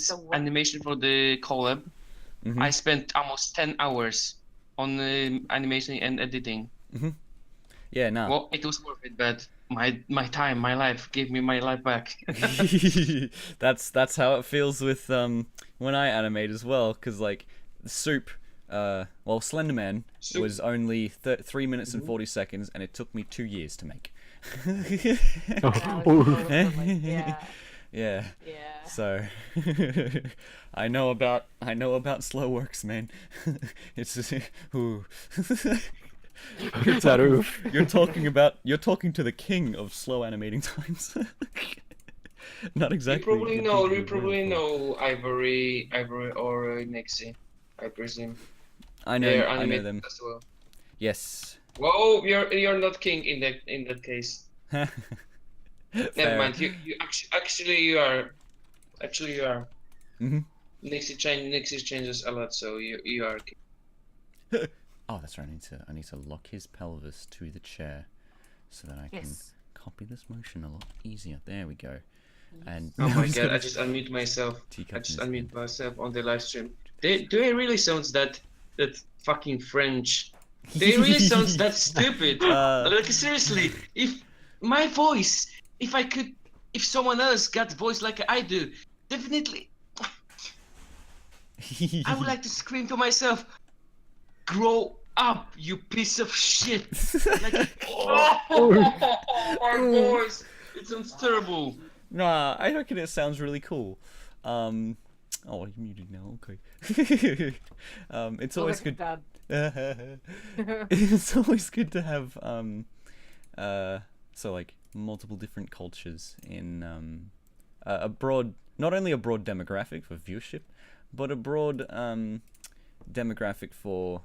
So what- animation for the collab, Mhm. I spent almost 10 hours on animation and editing. Yeah, nah. Well, it was worth it, but my time, my life gave me my life back. That's how it feels with when I animate as well, because like Soup, well, Slenderman Soup. was only 3 minutes and 40 seconds, and it took me 2 years to make. And I was both of like, yeah, Yeah. yeah. So I know about slow works, man. It's just, ooh. You're talking to the king of slow animating times. Not exactly. You probably know Ivory or Nixie, I presume. I They're know animated them. as well. Yes. Whoa, you're not king in that case. Never Fair. mind. You actually you are. Actually you are. Mhm. Nixie changes a lot, so you are king. Oh, that's right. I need to lock his pelvis to the chair, so that I can Yes. copy this motion a lot easier. There we go. And Oh now my he's god! gonna- I just unmute myself. Teacup I just in his unmute myself on the live stream. Do I really sounds that fucking French? They really sounds that stupid. Like seriously, if my voice, if someone else got voice like I do, definitely I would like to scream to myself, "Grow up, you piece of shit!" Like, oh, my voice, it sounds terrible. Nah, I reckon it sounds really cool. Oh, you muted now. Okay. It's always good. Dad. It's always good to have so like multiple different cultures in a broad, not only a broad demographic for viewership, but a broad demographic for,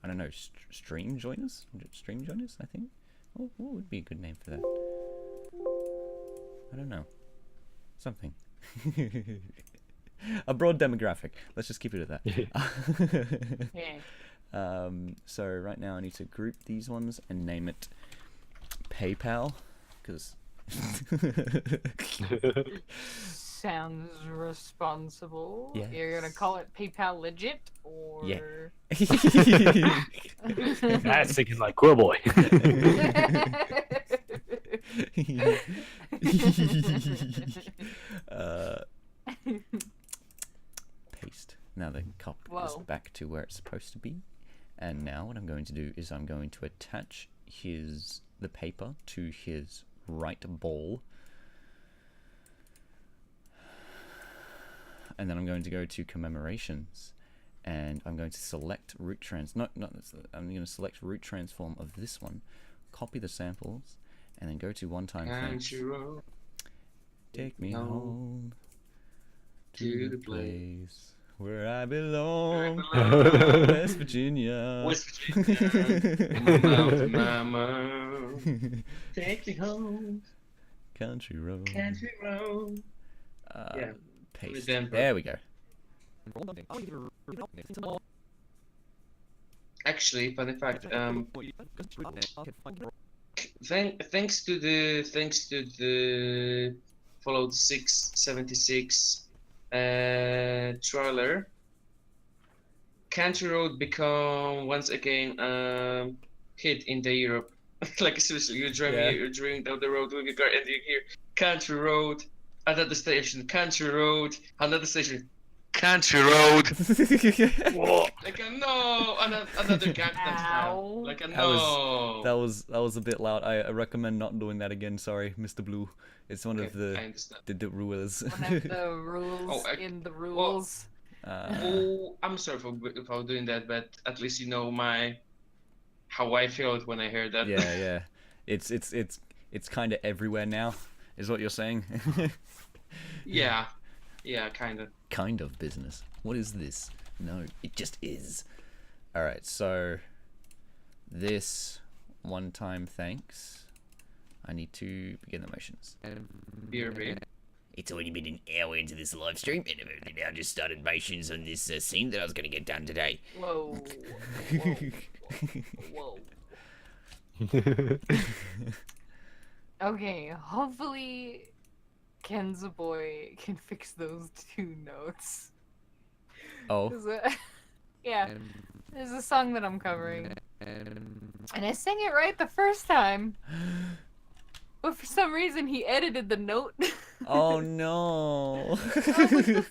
I don't know, stream joiners. Stream joiners, I think. What would be a good name for that? I don't know. Something. A broad demographic. Let's just keep it at that. Yeah. So right now I need to group these ones and name it PayPal, because Sounds responsible. Yes. You're gonna call it PayPal legit or Yeah. That's thinking like Quillo boy. Paste. Now the cup is Whoa. back to where it's supposed to be. And now what I'm going to do is I'm going to attach the paper to his right ball. And then I'm going to go to commemorations, and I'm going to select root I'm going to select root transform of this one, copy the samples, and then go to one time thanks. Take me home to the place where I belong, West Virginia. West Virginia, mama, take me home, Country road. country road. Yeah. Paste. Denver. There we go. Actually, funny fact. Thanks to the Fallout 676 trailer, Country Road become once again hit in the Europe. Like seriously, you're driving down the road with your car and you hear Country Road, another station, Country Road, another station, Country Road. Like a no, another Gangnam Style. Like a no. That was a bit loud. I recommend not doing that again. Sorry, Mr. Blue. It's one of I understand. the rules. one of the rules in the rules. Oh, I'm sorry for doing that, but at least you know how I felt when I heard that. Yeah. It's kind of everywhere now, is what you're saying. Yeah, kind of. Kind of business. What is this? No, it just is. Alright, so this one-time thanks. I need to begin the motions. Beer, babe. It's already been an hour into this live stream, and I just started motions on this scene that I was going to get done today. Whoa. Whoa. Okay, hopefully Ken's boy can fix those 2 notes. Oh. Yeah, And, there's a song that I'm covering. and And I sang it right the first time. But for some reason he edited the note. Oh no. I was like, this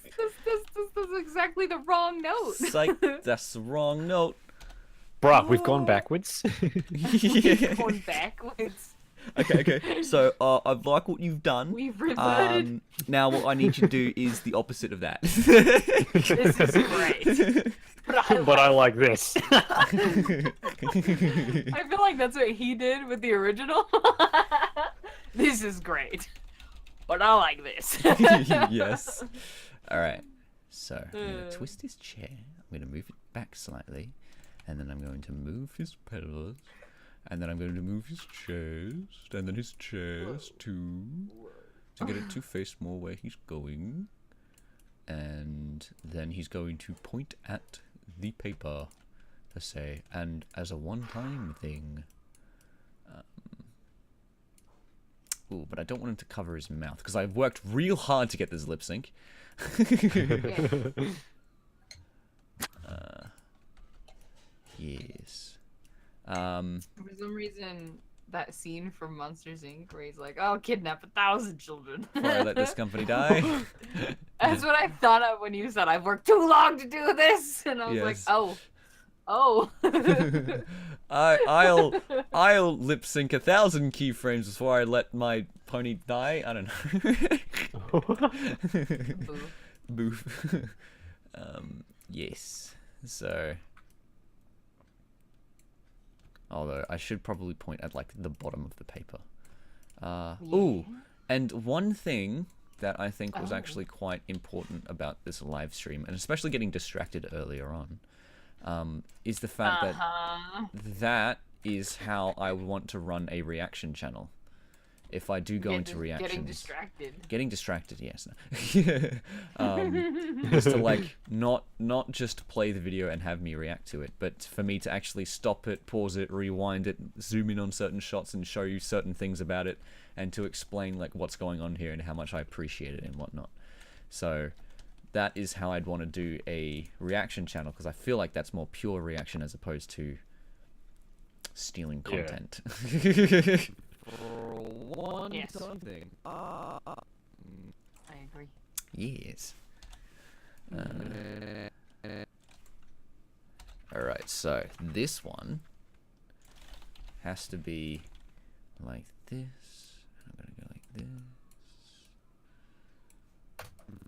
is exactly the wrong note. Psych, that's the wrong note. Bruh, we've gone backwards. We've gone backwards. Okay. So, I like what you've done. We've reverted. Now what I need you to do is the opposite of that. This is great. But I like this. I feel like that's what he did with the original. This is great. But I like this. Yes. Alright. So, I'm going to twist his chair. I'm going to move it back slightly. And then I'm going to move his pedals. And then I'm going to move his chest. And then his chest too. To get it to face more where he's going. And then he's going to point at the paper to say, and as a one-time thing. Ooh, but I don't want him to cover his mouth because I've worked real hard to get this lip sync. Yes. For some reason, that scene from Monsters Inc. where he's like, "I'll kidnap 1,000 children." Before I let this company die. That's what I thought of when you said, "I've worked too long to do this," and I was like, Yes. "Oh." I'll lip sync 1,000 keyframes before I let my pony die. I don't know. Boof. Yes. So. Although I should probably point at like the bottom of the paper. Ooh, and one thing that I think was actually quite important about this live stream, and especially getting distracted earlier on, is the fact that that is how I want to run a reaction channel. If I do go into reactions, getting distracted, yes. Is to like not just play the video and have me react to it, but for me to actually stop it, pause it, rewind it, zoom in on certain shots and show you certain things about it, and to explain like what's going on here and how much I appreciate it and whatnot. So that is how I'd want to do a reaction channel, because I feel like that's more pure reaction as opposed to stealing content. for one something. I agree. Yes. Alright, so this one has to be like this. I'm gonna go like this.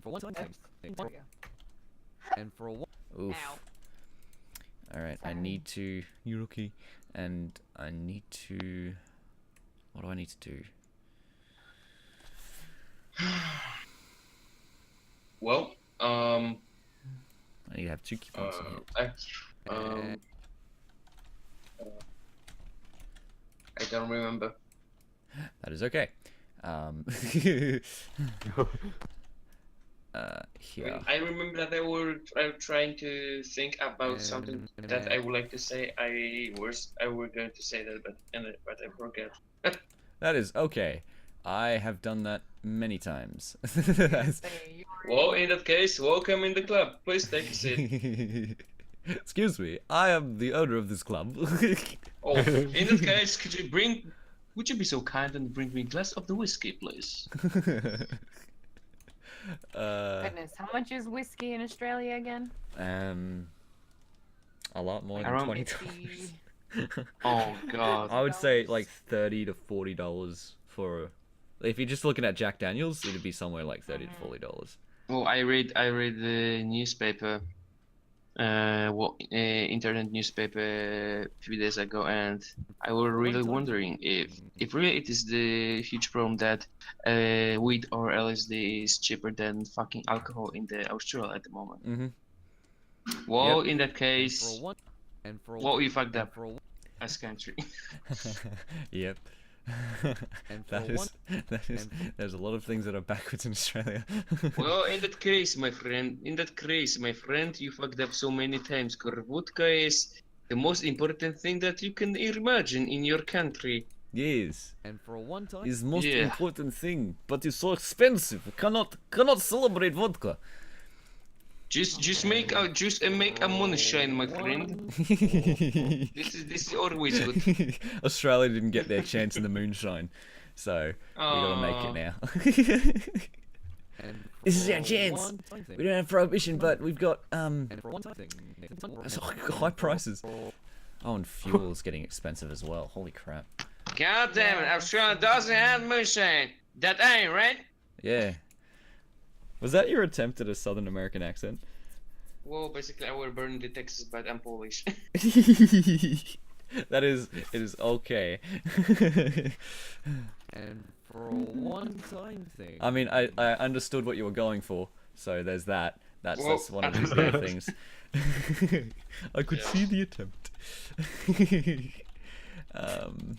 For one something. And for a one. Oof. Ow. Alright, I Sorry. need to. You're okay. And I need to. What do I need to do? Well, I need to have 2 key points in here. I don't remember. That is okay. Here. I remember that I were trying to think about something that I would like to say. I were going to say that, but I forgot. That is okay. I have done that many times. Well, in that case, welcome in the club. Please take a seat. Excuse me, I am the owner of this club. Oh, in that case, would you be so kind and bring me a glass of the whiskey, please? Goodness, how much is whiskey in Australia again? A lot more than Around $20. Oh God. I would say like $30 to $40 for. If you're just looking at Jack Daniels, it'd be somewhere like $30 to $40. Well, I read the newspaper, internet newspaper a few days ago, and I was really wondering if really it is the huge problem that weed or LSD is cheaper than fucking alcohol in the Australia at the moment. Mm-hmm. Well, Yep. in that For case, a one. And for a what one. we fucked And up for a one. as country. Yep. And for That a is, one. there's a lot of things that are backwards in Australia. Well, in that case, my friend, you fucked up so many times. 'Cause vodka is the most important thing that you can imagine in your country. Yes. And for a one-time... Is most Yeah. important thing, but it's so expensive. We cannot celebrate vodka. Just make a moonshine, my friend. This is always good. Australia didn't get their chance in the moonshine, so we gotta make it Aw. now. And This is for our a chance. one-time thing- We don't have prohibition, but we've got And for a one-time thing, high prices. Oh, and fuel is getting expensive as well. Holy crap. God damn it, Australia doesn't have moonshine. That ain't right. Yeah. Was that your attempt at a Southern American accent? Well, basically, I was born in Texas, but I'm Polish. It is okay. And for a one-time thing... I mean, I understood what you were going for, so there's that. That's Well, one of these little things. I could see the attempt. And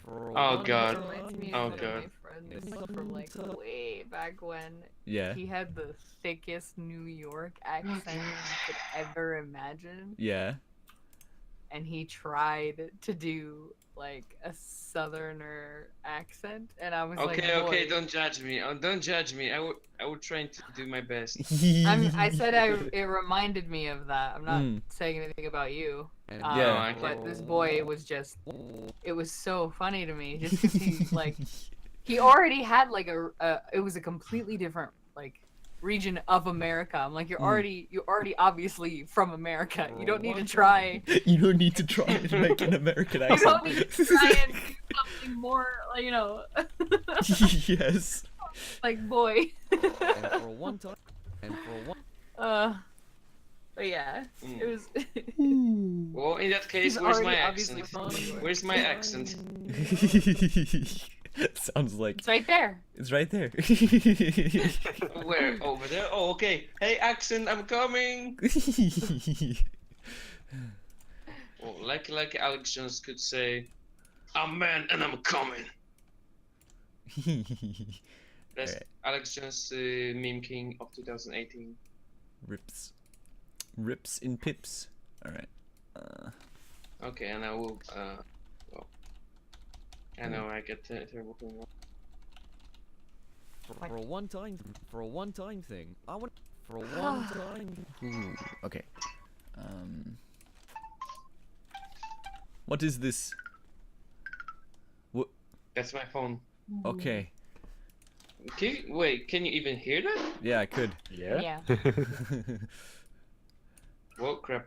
for a Oh, God. Reminds me Oh, of one of God. my friends from like way back when. Yeah, He had the thickest New York accent you could ever imagine, yeah. and he tried to do like a southerner accent, and I was like, Okay, "Boy." don't judge me. Oh, don't judge me. I would try to do my best. I said it reminded me of that. I'm not Mm. saying anything about you. And Yeah. No, But this boy was just, it was so funny to me, just 'cause he like, he already had like it was a completely different like region of America. I'm like, you're already obviously from America. You don't need to try. You don't need to try and make an American You accent. don't need to try and do something more, like, you know, Yes. like boy. And for a one-time... And for a one... But yeah, it was. Well, in that case, He's where's already my obviously accent? from New York. Where's my accent? Sounds like It's right there. it's right there. Where? Over there? Oh, okay. Hey, accent, I'm coming. Well, like Alex Jones could say, I'm man and I'm coming. That's Alright. Alex Jones, meme king of 2018. Rips in pips. All right. Okay, and I will. Well, I know I get terrible thing. For a one-time... For a one-time thing, I want... For a one-time... Ooh, okay. What is this? What? That's my phone. Okay. Wait, can you even hear that? Yeah, I could. Yeah. Yeah. Whoa, crap.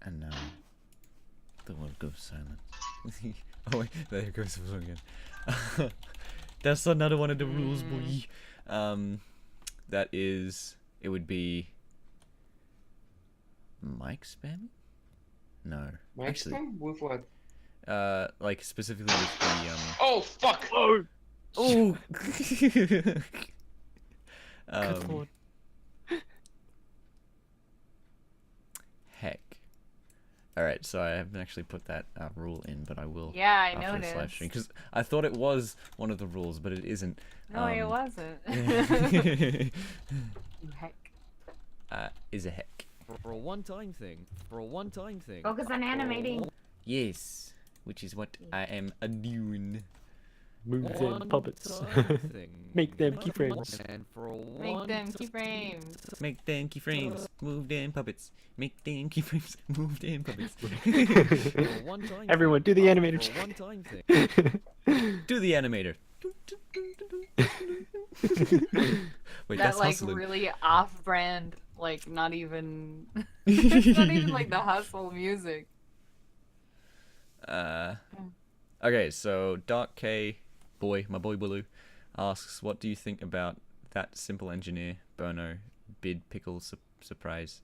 And now the world goes silent. Oh wait, there goes the song again. That's another one of the rules, boy. That is, it would be mic spam? No. My Actually, accent? With what? like specifically with the Oh, fuck! Oh, Oh. good lord. Heck. All right, so I haven't actually put that rule in, but I will. Yeah, I after this live noticed. stream, because I thought it was one of the rules, but it isn't. No, it wasn't. You heck. Is a heck. For a one-time thing. For a one-time thing. Focus on animating. Yes, which is what I am a doing. Move them puppets. One-time thing. Make them keyframes. And for a Make them one- keyframes. Make them keyframes, move them puppets. Make them keyframes, move them puppets. For a one-time Everyone, do the thing. animators. For a one-time thing. Do the animator. Wait, That that's like hustling. really off-brand, like not even, it's not even like the hustle music. Okay, so Dark K, my boy Willoo, asks, what do you think about that simple engineer, Bono, bid pickle surprise?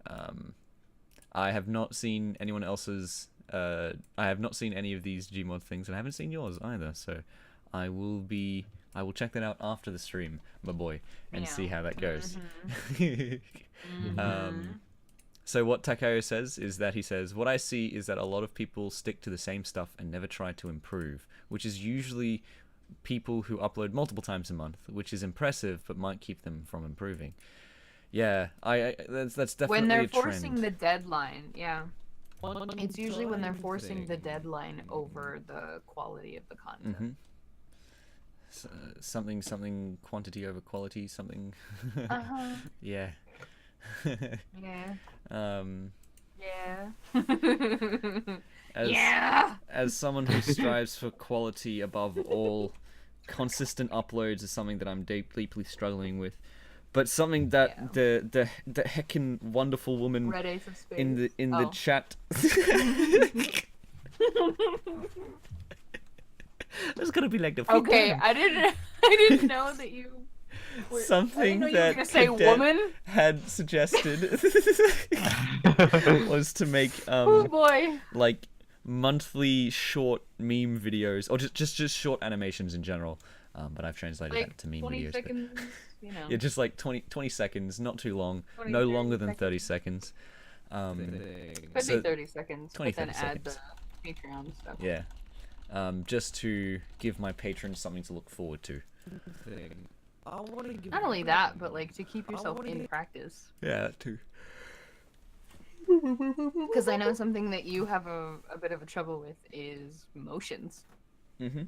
I have not seen anyone else's, I have not seen any of these Gmod things, and I haven't seen yours either, so I will check that out after the stream, my boy, and see how that goes. So what Takayo says is that he says, what I see is that a lot of people stick to the same stuff and never try to improve, which is usually people who upload multiple times a month, which is impressive but might keep them from improving. Yeah, that's definitely When they're a trend. forcing the deadline, yeah. It's usually when they're forcing the deadline over the quality of the content. Mm-hmm. Something quantity over quality, something. Uh-huh. Yeah. Yeah. Um. Yeah. As, yeah. as someone who strives for quality above all, consistent uploads is something that I'm deeply struggling with. But something that the heckin' wonderful woman Red Ace of Spades. in the chat. That's gonna be like the Okay, I didn't know that you. Something I didn't know you were that gonna say Cadet woman. had suggested was to make Oh boy. like monthly short meme videos, or just short animations in general. But I've translated Like that to meme 20 videos. seconds, you know. Yeah, just like 20 seconds, not too long, 20, no 30 longer than seconds. 30 seconds. Could So- be 30 seconds, 20, but then 30 add the seconds. Patreon stuff. Yeah. Just to give my patrons something to look forward to. Not only that, but like to keep yourself in practice. Yeah, that too. Because I know something that you have a bit of a trouble with is motions. Mm-hmm.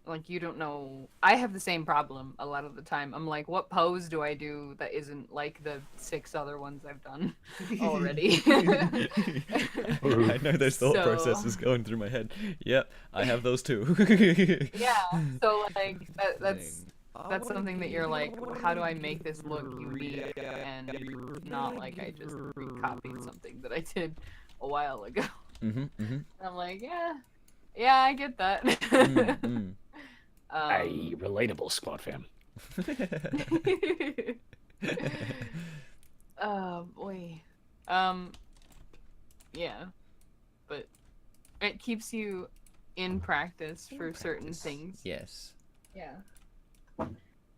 Like you don't know. I have the same problem a lot of the time. I'm like, what pose do I do that isn't like the 6 other ones I've done already? I know those thought So- processes going through my head. Yep, I have those too. Yeah. So like that's something that you're like, how do I make this look unique and not like I just recopied something that I did a while ago. Mm-hmm, mm-hmm. And I'm like, yeah, I get that. Aye, relatable, squad fam. Oh boy. Yeah. But it keeps you in practice for certain things. Yes. Yeah.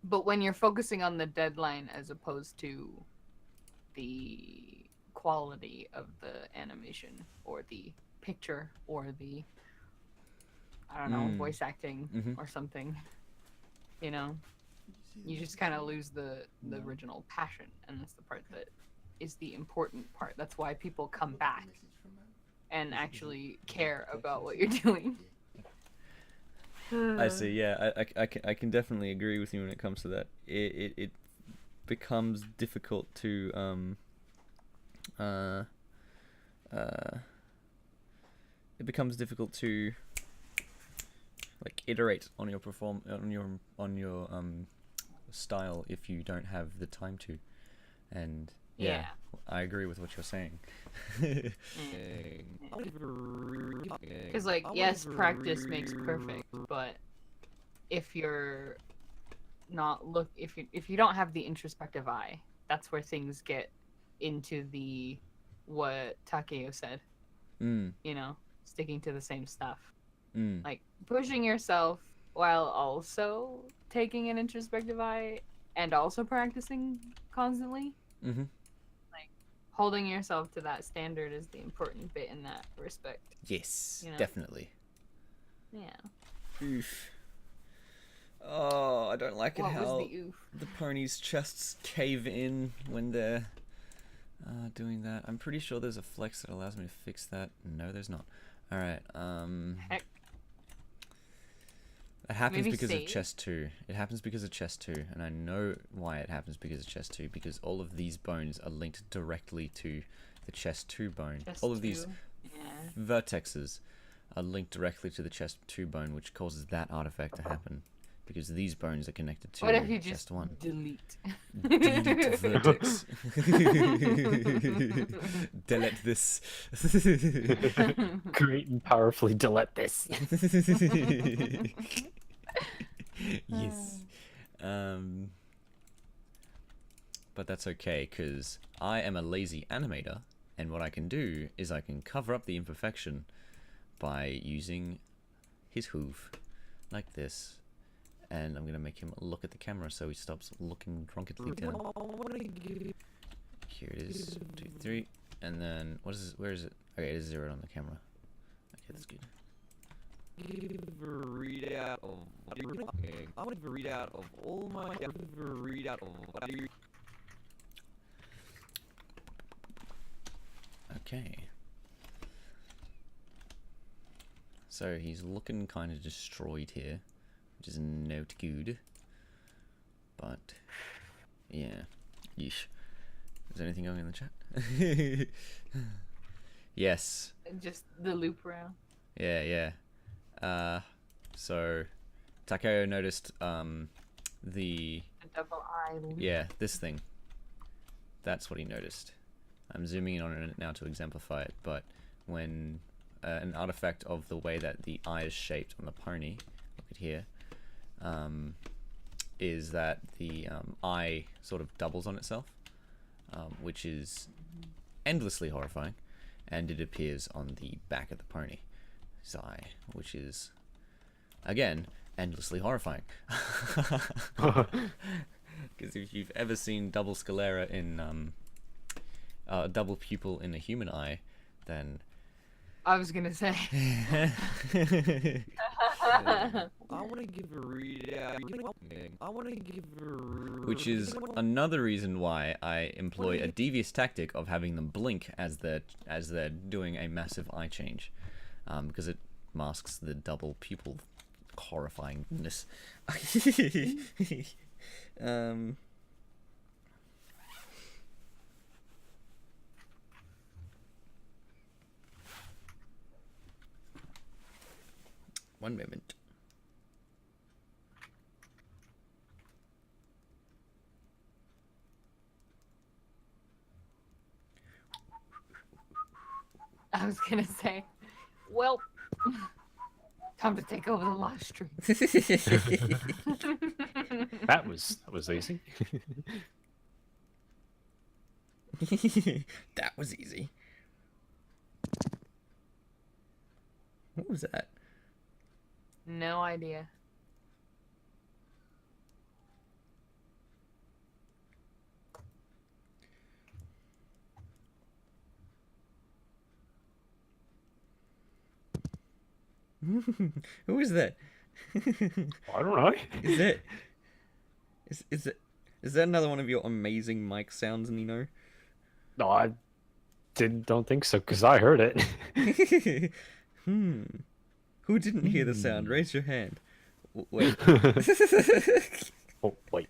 But when you're focusing on the deadline as opposed to the quality of the animation or the picture or the I don't know, voice acting or something, you know, you just kind of lose the original passion, and that's the part that is the important part. That's why people come back and actually care about what you're doing. I see. Yeah, I can definitely agree with you when it comes to that. It becomes difficult to like iterate on your style if you don't have the time to, and yeah. I agree with what you're saying. Because like, yes, practice makes perfect, but if you're not if you don't have the introspective eye, that's where things get into the what Takeo said. You know, sticking to the same stuff. Like pushing yourself while also taking an introspective eye and also practicing constantly. Like holding yourself to that standard is the important bit in that respect. Yes, You know? definitely. Yeah. Oof. Oh, I don't like it What was how the oof? the ponies' chests cave in when they're doing that. I'm pretty sure there's a flex that allows me to fix that. No, there's not. Alright, Heck. it happens Maybe because save? of chest 2. It happens because of chest 2, and I know why it happens because of chest 2, because all of these bones are linked directly to the chest 2 bone. Chest all of these 2, yeah. vertexes are linked directly to the chest 2 bone, which causes that artifact to happen, because these bones are connected to What if you chest just 1. delete? Delete vertex. Delete this. Great and powerfully delete this. Yes. But that's okay, because I am a lazy animator, and what I can do is I can cover up the imperfection by using his hoof, like this. And I'm going to make him look at the camera so he stops looking drunkenly down. Here it is. 1, 2, 3. And then, what is it? Where is it? Okay, it is zeroed on the camera. Okay, that's good. Readout of what you're talking. I want to read out of all my readout of what you. Okay. So he's looking kind of destroyed here, which is not good. But yeah, yeesh. Is there anything going in the chat? Yes. Just the loop around. Yeah. So Takeo noticed the The double eye loop. this thing. That's what he noticed. I'm zooming in on it now to exemplify it, but when an artifact of the way that the eye is shaped on the pony, look at here, is that the eye sort of doubles on itself, which is endlessly horrifying, and it appears on the back of the pony's eye, which is, again, endlessly horrifying. Because if you've ever seen double sclera in double pupil in a human eye, then I was gonna say. I want to give a readout. I want to give a. which is another reason why I employ a devious tactic of having them blink as they're doing a massive eye change, because it masks the double pupil horrifyingness. One moment. I was gonna say, well, time to take over the live stream. That was easy. That was easy. What was that? No idea. Who is that? I don't know. Is that is that another one of your amazing mic sounds, Nino? No, I don't think so because I heard it. Who didn't hear the sound? Raise your hand. Wait. Oh wait.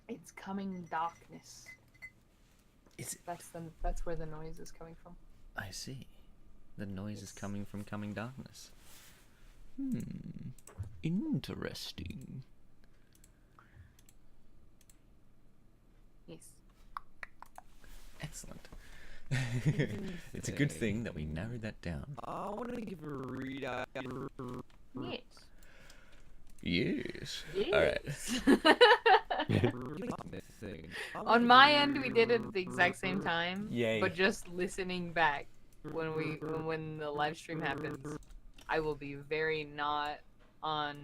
It's coming darkness. Is it? That's where the noise is coming from. I see. The noise is coming from coming darkness. Interesting. Yes. Excellent. It's a good thing that we narrowed that down. I want to give a readout. Yes. Yes. Yes. Thing. On my end, we did it at the exact same time. Yay. But just listening back when the live stream happens, I will be very not on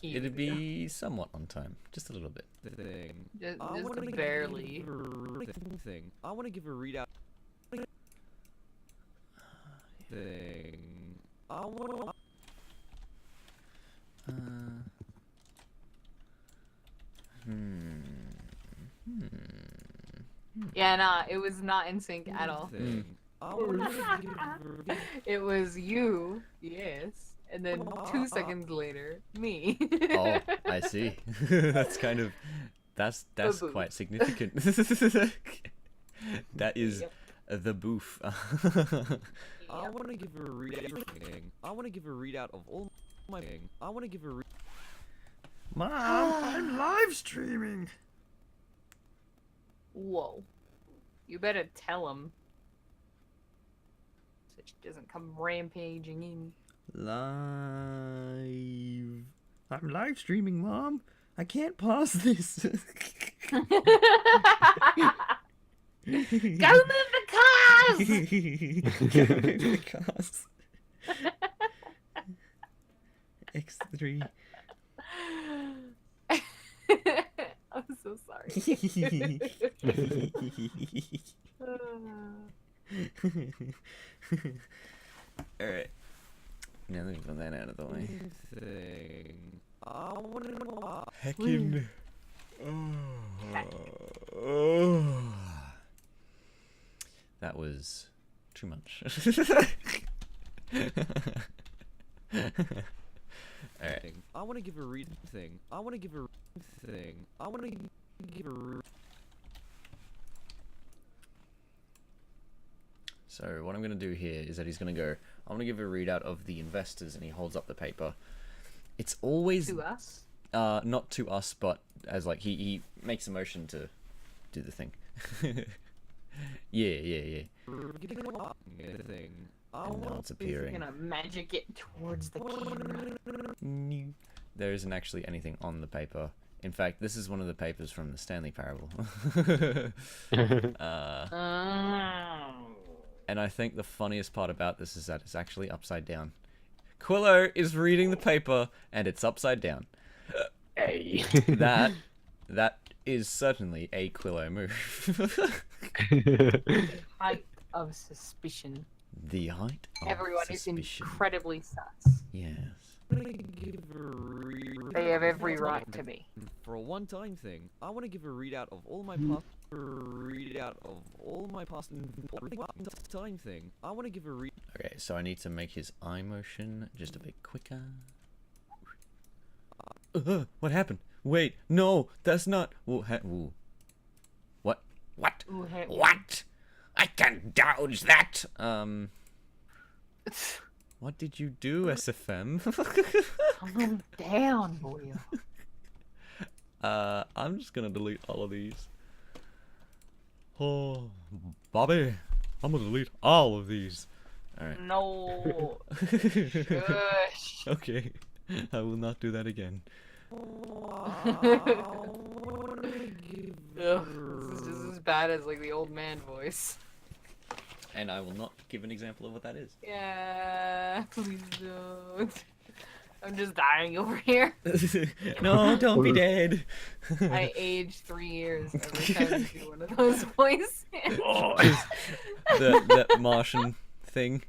key. It'd be somewhat on time, just a little bit. Thing. just I wanna give barely. a thing. I want to give a readout. Thing. I want. Yeah, nah, it was not in sync at all. Thing. I wanna give It was you, yes, and then 2 seconds later, me. Oh, I see. That's kind of that's boof. quite significant. That is the boof. I want to give a readout. I want to give a readout of all my thing. I want to give a. Mom, I'm live streaming. Whoa. You better tell him. So she doesn't come rampaging in. Live. I'm live streaming, Mom. I can't pause this. Go move the cars! Go move the cars. X3. I'm so sorry. Alright. Now that we've got that out of the way. Thing. Heckin'. That was too much. Alright. I want to give a read thing. I want to give a thing. I want to give a. So what I'm going to do here is that he's going to go, I'm going to give a readout of the investors, and he holds up the paper. It's always... To us? Not to us, but as like, he makes a motion to do the thing. yeah. Thing. And now it's He's appearing. gonna magic it towards the camera. There isn't actually anything on the paper. In fact, this is one of the papers from the Stanley Parable. And I think the funniest part about this is that it's actually upside down. Quillo is reading the paper, and it's upside down. Hey. That is certainly a Quillo move. Height of suspicion. The height of Everyone suspicion. is incredibly sus. Yes. They have every right to be. For a one-time thing, I want to give a readout of all my past. Time thing. I want to give a read. Okay, so I need to make his eye motion just a bit quicker. What happened? Wait, no, that's not. Ooh, ooh. What? What? Ooh, hey, What? I can't dodge that. What did you do, SFM? calm down, boy. I'm just gonna delete all of these. Oh, Bobby, I'm gonna delete all of these. Alright. No. Shush. Okay, I will not do that again. Ugh, this is just as bad as like the old man voice. And I will not give an example of what that is. Yeah, please don't. I'm just dying over here. No, don't be dead. I age 3 years every time you do one of those voices. the Martian thing.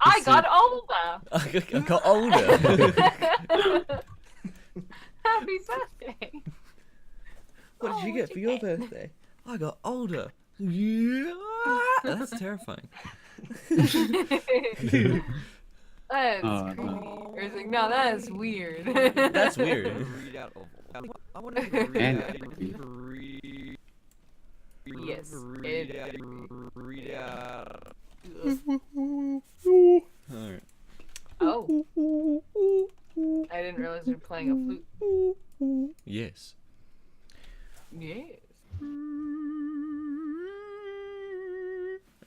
I got older. I got older. Happy birthday. What did you get for your birthday? I got older. Yeah, that's terrifying. That's creepy. no. Or it's like, no, that is weird. That's weird. Readout of. I want to give a And readout. Yes, Readout. Alright. Oh, I didn't realize you were playing a flute. Yes. Yes.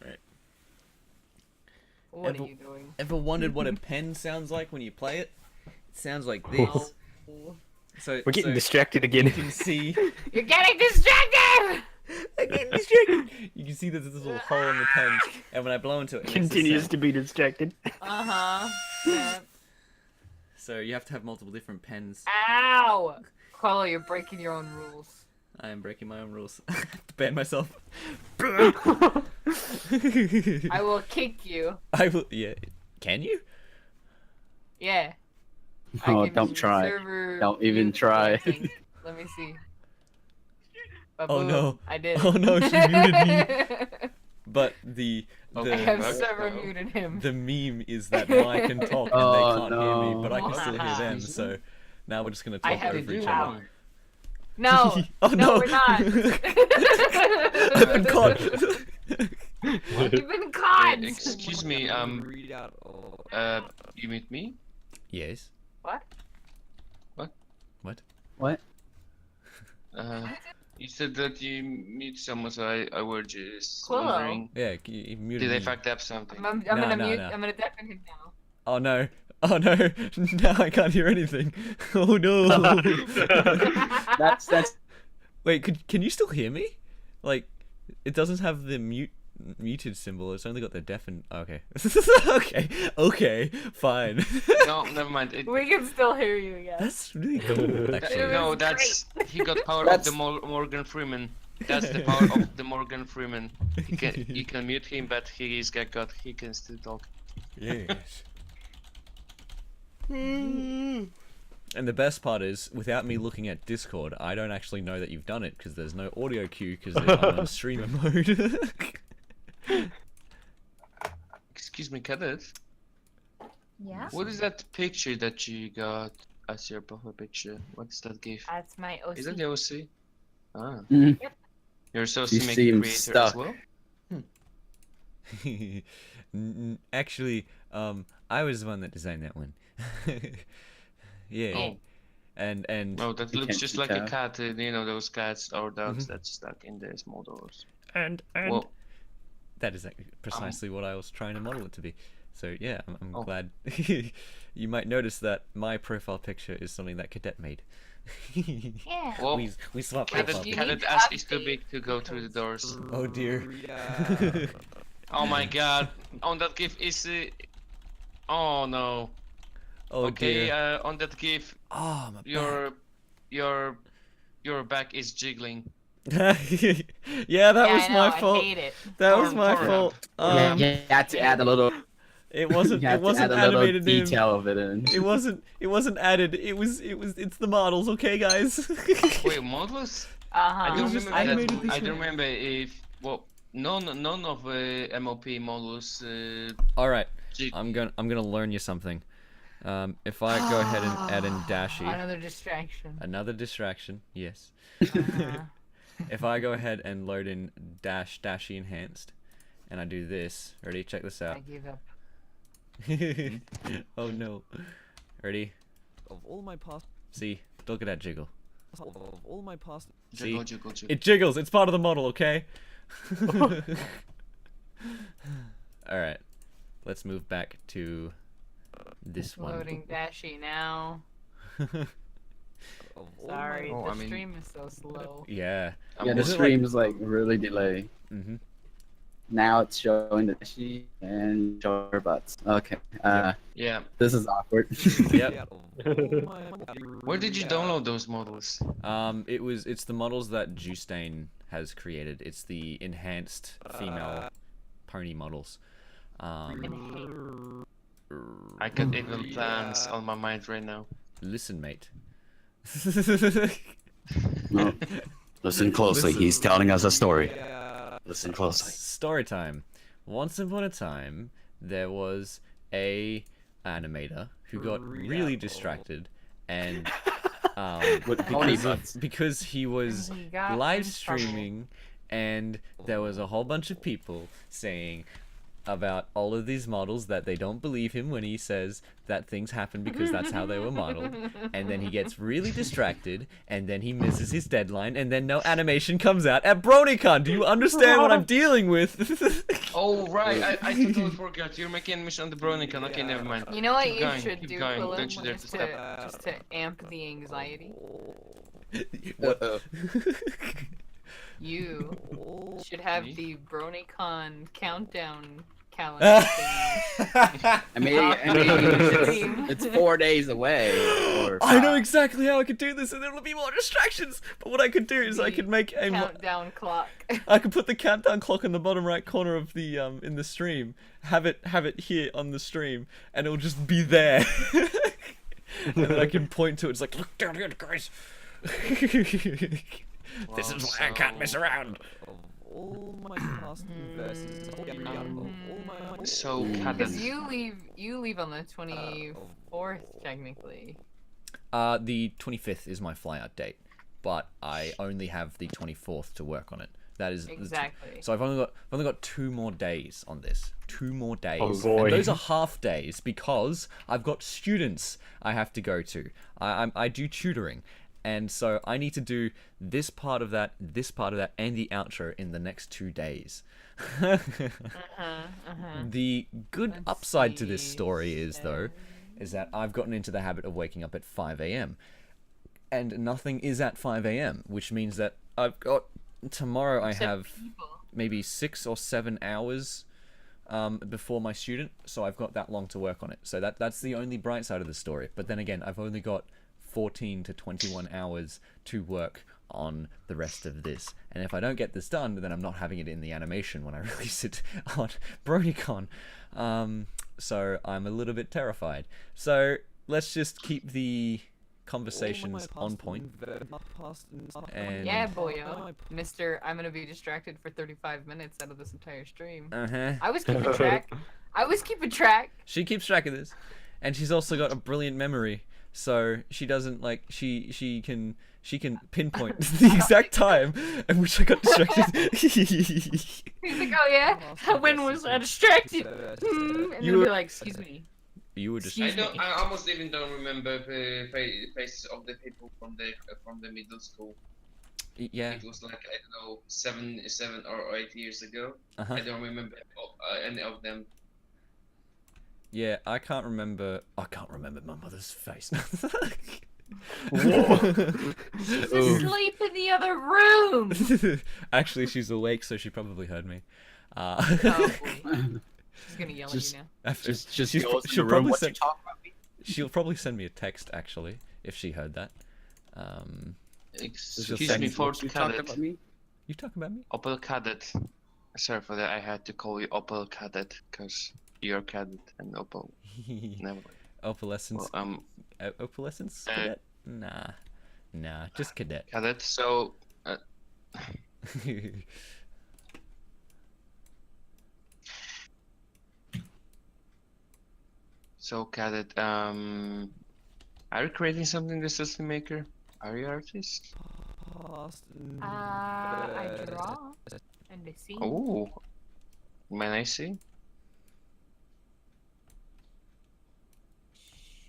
Alright. What are you doing? Ever wondered what a pen sounds like when you play it? It sounds like this. Oh. So We're getting so distracted again. you can see. You're getting distracted! I'm getting distracted. You can see there's this little hole in the pen, and when I blow into it, it makes this Continues sound. to be distracted. Uh-huh. Yeah. So you have to have multiple different pens. Ow! Quillo, you're breaking your own rules. I am breaking my own rules. I have to ban myself. I will kick you. I will. Yeah. Can you? Yeah. I Oh, can don't try. server Don't even mute try. you, I think. Let me see. Oh, Ba-boom. no. I did. Oh no, she muted me. But the I have Okay. server muted him. the meme is that I can talk and Oh, they can't hear me, no. but I can still hear them. So now we're just gonna talk I have over each to other. do No. Oh, no, no. we're not. I've been caught. You've been caught. Excuse me, Readout of. you meet me? Yes. What? What? What? You said that you meet someone, so I were just Quillo. wondering. Yeah, you muted Did I me. fucked up something? I'm No, gonna no, mute. no. I'm gonna deafen him now. Oh no. Oh no. Now I can't hear anything. Oh no. That's Wait, can you still hear me? Like, it doesn't have the muted symbol. It's only got the deafen. Okay. Okay. Fine. No, never mind. We can still hear you, yeah. That's really cool. Actually. No, was that's he got power of That's- the Morgan Freeman. That's the power of the Morgan Freeman. You can mute him, but he can still talk. Yes. And the best part is, without me looking at Discord, I don't actually know that you've done it because there's no audio cue because I'm on streamer mode. Excuse me, Kenneth. Yeah. What is that picture that you got as your profile picture? What's that GIF? That's my OC. Is that the OC? Ah. Mhm. Yep. You're so She make seems creator stuck. as well? Actually, I was the one that designed that one. Yeah. Oh. And No, that You looks can't just see like a cat. cat. You know those cats or dogs that's stuck in the small doors. and Well, that is precisely what I was trying to model it to be. So yeah, I'm Oh. glad. You might notice that my profile picture is something that Cadet made. Yeah. well, we swapped But profile Cadet, you pictures. need Cadet to ass is too update big to go through the doors. Oh dear. Yeah. Oh my god. On that GIF is oh no. Oh Okay, dear. on that GIF, Oh my your back is jiggling. back. Yeah, that Yeah, was I know, my I fault. hate it. That was Porn- my Pornhub. fault. Yeah, you had to add a little. It wasn't. You It had to wasn't add a little animated in. detail of it in. It wasn't. It wasn't added. It's the models. Okay, guys. Wait, models? Uh-huh. I don't just remember animated that. this I don't way. remember if none of MOP models. All right. jig- I'm gonna learn you something. If I go ahead and add in Dashy, Another distraction. another distraction. Yes. Uh-huh. If I go ahead and load in Dashy enhanced, and I do this. Ready? Check this I out. give up. Oh no. Ready? Of all my past, See? Look at that jiggle. of all my past, Jiggle, See? jiggle, jiggle. It jiggles. It's part of the model. Okay. All right. Let's move back to this one. Loading Dashy now. of all Sorry, Oh, the I mean- stream is so slow. Yeah. Yeah, the Is it like- stream is like really delayed. Mm-hmm. Now it's showing the she and show her butts. Okay. Yeah. This is awkward. Yep. Where did you download those models? It's the models that Justane has created. It's the enhanced female pony models. I got evil plans on my mind right now. Listen, mate. No. Listen closely. Listen. He's telling us a story. Listen closely. Story time. Once upon a time, there was a animator who got really distracted and With pony butts. because he was He got live in trouble. streaming and there was a whole bunch of people saying about all of these models that they don't believe him when he says that things happen because that's how they were modeled, and then he gets really distracted and then he misses his deadline and then no animation comes out at BronyCon. Do you understand what I'm dealing with? Oh right, I totally forgot. You're making mission on the Bronicon. Okay, never mind. You know what Keep you going, should keep do, going. Quillo, Don't you dare to just stop. just to amp the anxiety? What? You should have Me? the BronyCon countdown calendar thing. I mean, it's 4 days away. Or I know 5. exactly how I could do this, and there will be more distractions. But what I could do is I could make a Countdown clock. I could put the countdown clock in the bottom right corner of the in the stream. Have it here on the stream, and it'll just be there. And then I can point to it. It's like, look down here, guys. This is why I can't mess around. of all my past verses, of all my So Because Cadet. you leave on the 24th technically. The 25th is my flyout date, but I only have the 24th to work on it. That is Exactly. So I've only got 2 more days on this. 2 more days. Oh, boy. And those are half days because I've got students I have to go to. I do tutoring. And so I need to do this part of that, and the outro in the next 2 days. The good Let's upside to this see, story is that I've gotten into the habit of waking up at 5 a.m. And nothing is at 5 a.m., which means that I've got tomorrow I have maybe 6 or 7 hours before my student, so I've got that long to work on it. So that's the only bright side of the story. But then again, I've only got 14 to 21 hours to work on the rest of this. And if I don't get this done, then I'm not having it in the animation when I release it on BronyCon. So I'm a little bit terrified. So let's just keep the conversations on point. And Yeah, boyo. Mister, I'm gonna be distracted for 35 minutes out of this entire stream. uh-huh. I was keeping track. I was keeping track. She keeps track of this, and she's also got a brilliant memory. So she doesn't like she can pinpoint the exact time at which I got distracted. He's like, oh yeah, when was I distracted? And You you'll were- be like, excuse me. You were just I don't. I almost even don't remember the faces of the people from the middle school. yeah. It was like, I don't know, 7 or 8 years ago. Uh-huh. I don't remember any of them. Yeah, I can't remember my mother's face. She's asleep in the other room. Actually, she's awake, so she probably heard me. Oh, boy. She's gonna yell Just- at you now. After, Just she's- goes in she'll the room. probably What you send talking about me? she'll probably send me a text actually if she heard that. Excuse send me, me Ford You talking Cadet. about me? You talking about me? Opel Cadet. Sorry for that. I had to call you Opel Cadet because you're Cadet and Opel. Never. Opalescence. Well, Opalescence cadet? Nah, just cadet. Cadet. So. So Cadet. Are you creating something, the system maker? Are you artist? I draw and I see. Oh. May I see?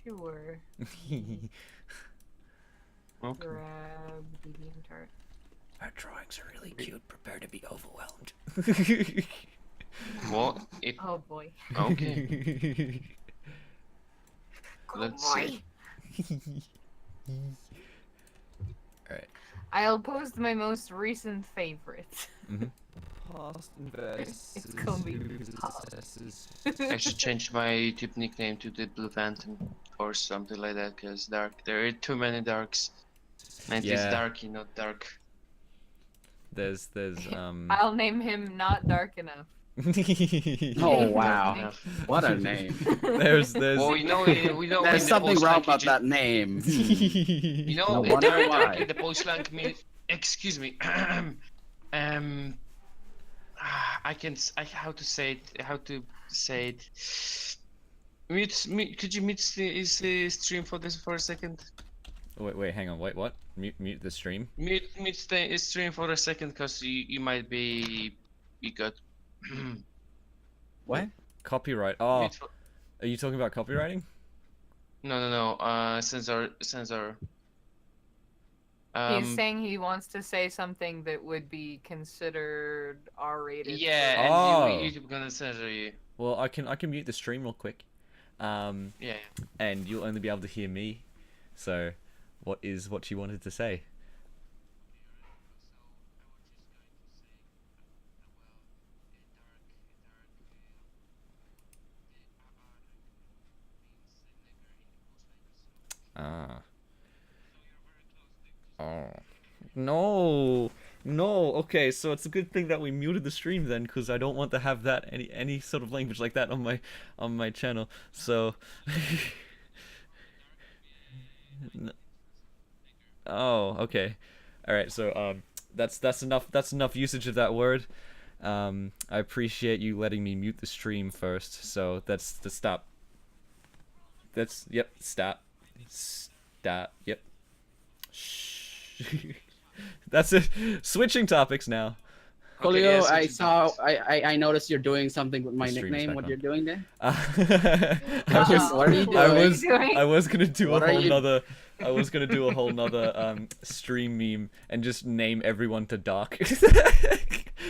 Sure. Okay. Grab DeviantArt. Our drawings are really cute. Prepare to be overwhelmed. Well, if Oh boy. okay. Let's see. Alright. I'll post my most recent favorite. Past invest. It's gonna be I should change my YouTube nickname to the Blue Phantom or something like that, because there are too many darks. And it's Yeah. darky, not dark. There's I'll name him Not Dark Enough. Oh wow, Enough. what a name! there's Well, we know There's in the something Polish wrong language about that name. You know, No in wonder dark why. in the Polish language. Excuse me. How to say it? Could you mute the stream for this for a second? wait, hang on, wait, what? Mute the stream? Mute the stream for a second, cause you might be you got What? Copyright. Oh, mute for- are you talking about copywriting? no, censor. He's saying he wants to say something that would be considered R-rated. Yeah, Oh. and YouTube gonna censor you. Well, I can mute the stream real quick. Yeah. And you'll only be able to hear me. So, what you wanted to say? Ah. Oh. No. No. Okay, so it's a good thing that we muted the stream then, because I don't want to have that any sort of language like that on my channel. So. Oh, okay. All right. So that's enough usage of that word. I appreciate you letting me mute the stream first. So that's the stop. Yep. Stop. Yep. Shh. That's it. Switching topics now. Okay, Quillo, yes, I it's saw. I noticed you're doing something with my The stream's nickname. back What on. you're doing there? I What are you doing? I was gonna do What a are whole you- nother. I was gonna do a whole nother stream meme and just name everyone to Doc.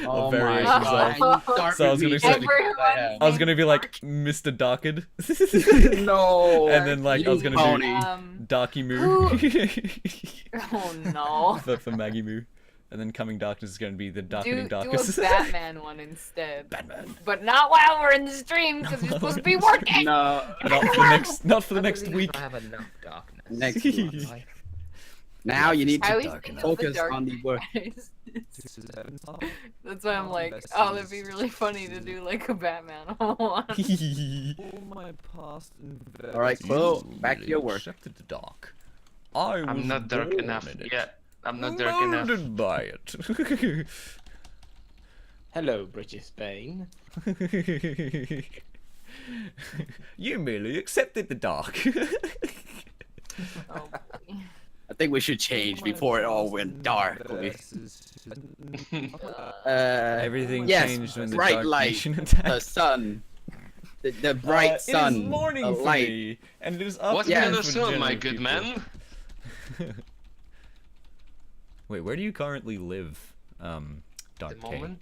Oh Of my variations god! of- You start So I was with gonna me say- so because I was gonna be like Mr. Docked. no. And then like I was gonna Pony. do Darky Moo Oh no. for Maggie Moo. And then Coming Darkness is gonna be the Darkening Do a Darkness. Batman one instead. Batman. But not while we're in the stream, because we're supposed to be working. No. Not for the next week. I have enough darkness. Next week. Now you need I to always dark think enough. of the focus dark on the work. guys. That's why I'm like, oh, that'd be really funny to do like a Batman one. All my past invest. All right, Quillo, back to your work. Accepted the Doc. I'm not dark enough. Yeah, I'm not dark enough. Molded by it. Hello, British Spain. You merely accepted the dark. Oh, boy. I think we should change before it all went dark. Everything yes, changed when the bright Dark light, Nation attacked. the sun, the bright sun, It is morning the for light. me, and it is What afternoon kind of for sun, my general good people. man? Wait, where do you currently live, At Dark the K? moment,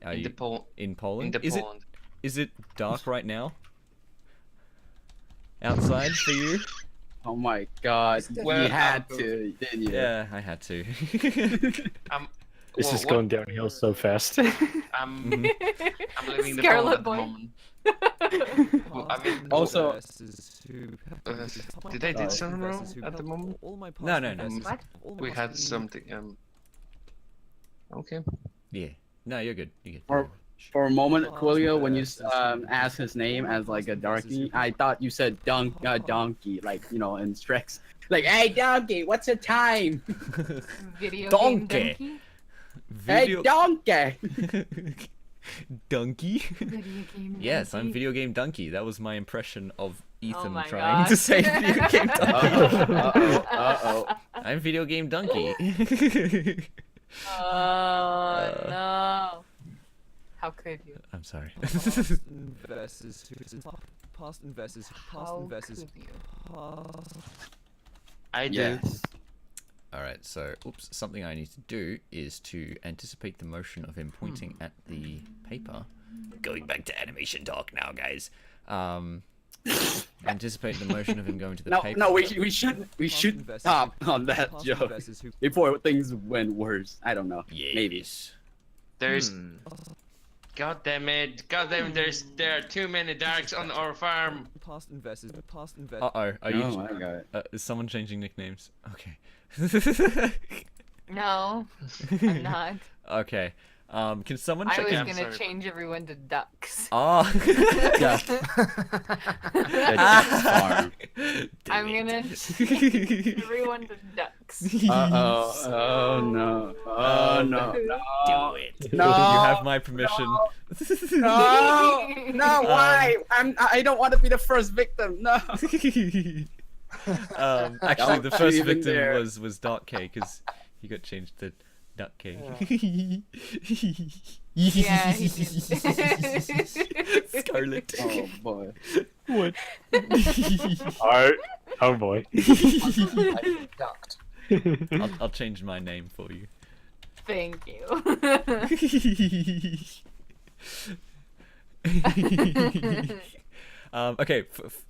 Are in you the pond. in Poland? In the is pond. Is it dark right now? Outside for you? Oh my God! Well, you had to, didn't you? Yeah, I had to. This is going downhill so fast. I'm living the pond Scarlet at the Boy. moment. I mean, Also- did I did something wrong at the moment? No, no, no. What? We had something. Okay. Yeah. No, you're good. You're good. Or- For a moment, Quillo, when you asked his name as like a darky, I thought you said donkey, like in Shreks. Like, hey donkey, what's the time? Video Donkey. game donkey? Hey donkey. Donkey? Video game Yes, I'm donkey? Video Game Donkey. That was my impression of Ethan my trying to gosh. say Video Game Donkey. Uh-oh. I'm Video Game Donkey. Oh no! How could you? I'm sorry. Past investors, How could you? I do. Yes. Alright, so, oops, something I need to do is to anticipate the motion of him pointing at the paper. Going back to animation talk now, guys. Anticipate the motion of him going to the No, paper. no, we should stop on that joke before things went worse. I don't know. Maybe. Yes. There's. God damn it! God damn it! There are too many darks on our farm. Past investors. Uh-oh, are Oh you... my God. is someone changing nicknames? Okay. No, I'm not. Okay. Can someone I check was in? I'm gonna sorry. change everyone to ducks. Ah! Yeah. That's far. I'm gonna change everyone to ducks. Uh-oh. Oh no. Oh no. Do it. No. You have my permission. No. No. Why? I don't want to be the first victim. No. Actually, the Don't first even victim dare. was Dark K because he got changed to Duck K. Yeah, he did. Scarlet. Oh boy. What? Alright. Oh boy. I'll change my name for you. Thank you. Okay,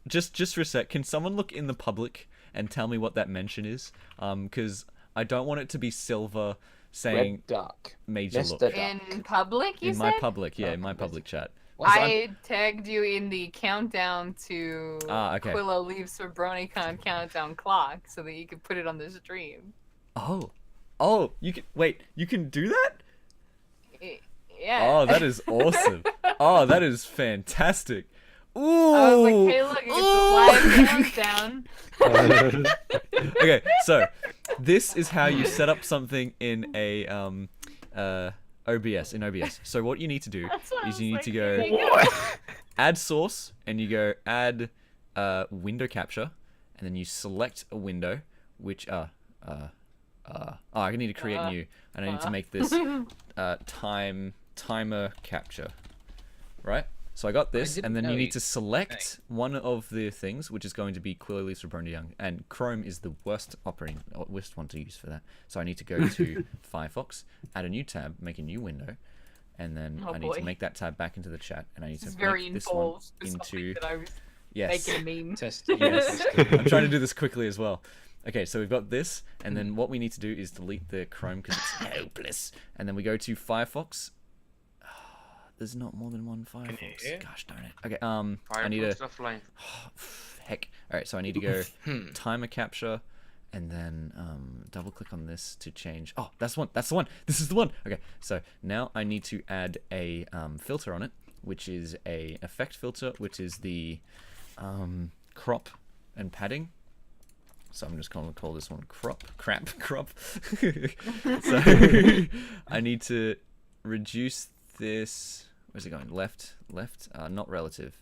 just for a sec, can someone look in the public and tell me what that mention is? Because I don't want it to be Silver saying Red duck. major Mr. look. Duck. In public, you In said? my public, yeah, in my public chat. I tagged you in the countdown to Okay. Quillo leaves for BronyCon countdown clock so that you could put it on the stream. Oh, you can wait. You can do that? Yeah. Oh, that is awesome. Oh, that is fantastic. Ooh. I was like, hey, look, it's a live countdown. Okay, so this is how you set up something in a OBS. So what you need to do That's what I is was you need like, to here go you go. add source, and you go add window capture, and then you select a window, which I need to create new, and I need to make this timer capture, right? So I got this, and then you need to select one of the things, which is going to be Quillo leaves for Brony Young, and Chrome is the worst one to use for that. So I need to go to Firefox, add a new tab, make a new window, and then Oh, I need boy. to make that tab back into the chat, and I need This is to very make this one involved for something into that I was yes. making a meme. Testing. Yes. I'm trying to do this quickly as well. Okay, so we've got this, and then what we need to do is delete the Chrome because it's hopeless. And then we go to Firefox. There's not more than one Firefox. Gosh darn it. Okay, I need a offline. heck. All right, so I need to go timer capture, and then double click on this to change. Oh, that's one. That's the one. This is the one. Okay, so now I need to add a filter on it, which is a effect filter, which is the crop and padding. So I'm just going to call this one crop. So I need to reduce this. Where's it going? Left. Not relative.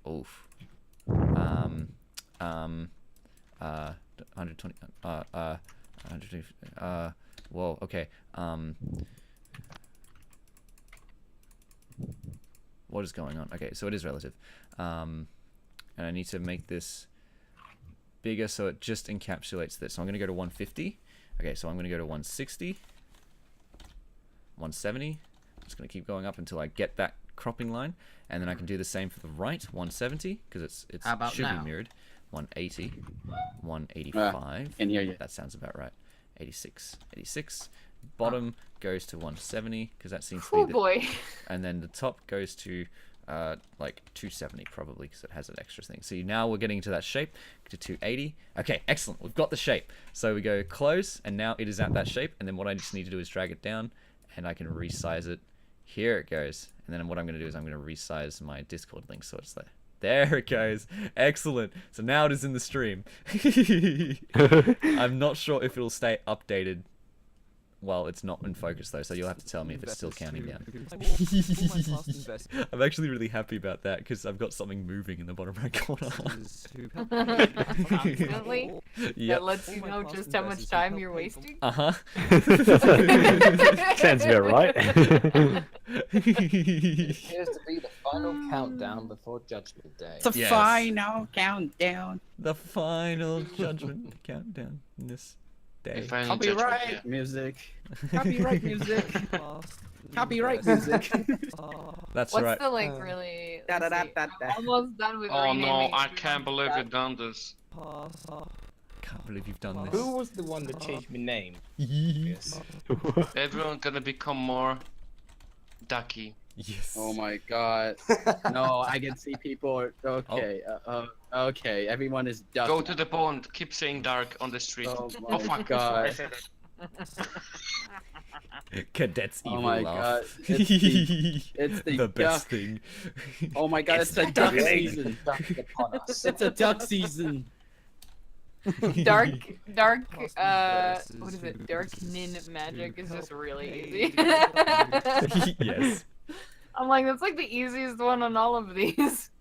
Oof. 120. 120. Whoa. Okay. What is going on? Okay, so it is relative. And I need to make this bigger so it just encapsulates this. So I'm going to go to 150. Okay, so I'm going to go to 160. 170. I'm just going to keep going up until I get that cropping line. And then I can do the same for the right. 170, because it should be mirrored. 180. 185. Can hear you. That sounds about right. 86. 86. Bottom goes to 170, because that seems to be Oh boy. And then the top goes to like 270 probably, because it has an extra thing. So now we're getting to that shape, to 280. Okay, excellent. We've got the shape. So we go close, and now it is at that shape. And then what I just need to do is drag it down, and I can resize it. Here it goes. And then what I'm going to do is I'm going to resize my Discord link so it's there. There it goes. Excellent. So now it is in the stream. I'm not sure if it'll stay updated while it's not in focus though, so you'll have to tell me if it's still counting down. I'm actually really happy about that because I've got something moving in the bottom right corner. Constantly? Yep. That lets you know just how much time you're wasting? Uh-huh. Sounds about right. Appears to be the final countdown before Judgment Day. It's a final countdown. The final judgment countdown in this day. Copyright music. Copyright music. Copyright music. That's What's right. the like really? Da, da, da, da, da. Almost done with Oh no, renaming I it. can't believe you've done this. Can't believe you've done this. Who was the one that changed my name? Yes. Everyone's gonna become more ducky. Yes. Oh my god. No, I can see people. Okay. Okay. Everyone is duck. Go to the pond. Keep saying dark on the street. Oh Oh my fuck. god. Cadet's evil Oh my laugh. god. It's the the best duck. thing. Oh my god, it's a duck season. It's a duck season. Dark, what is it? Dark nin magic is just really easy. Yes. I'm like, that's like the easiest one on all of these.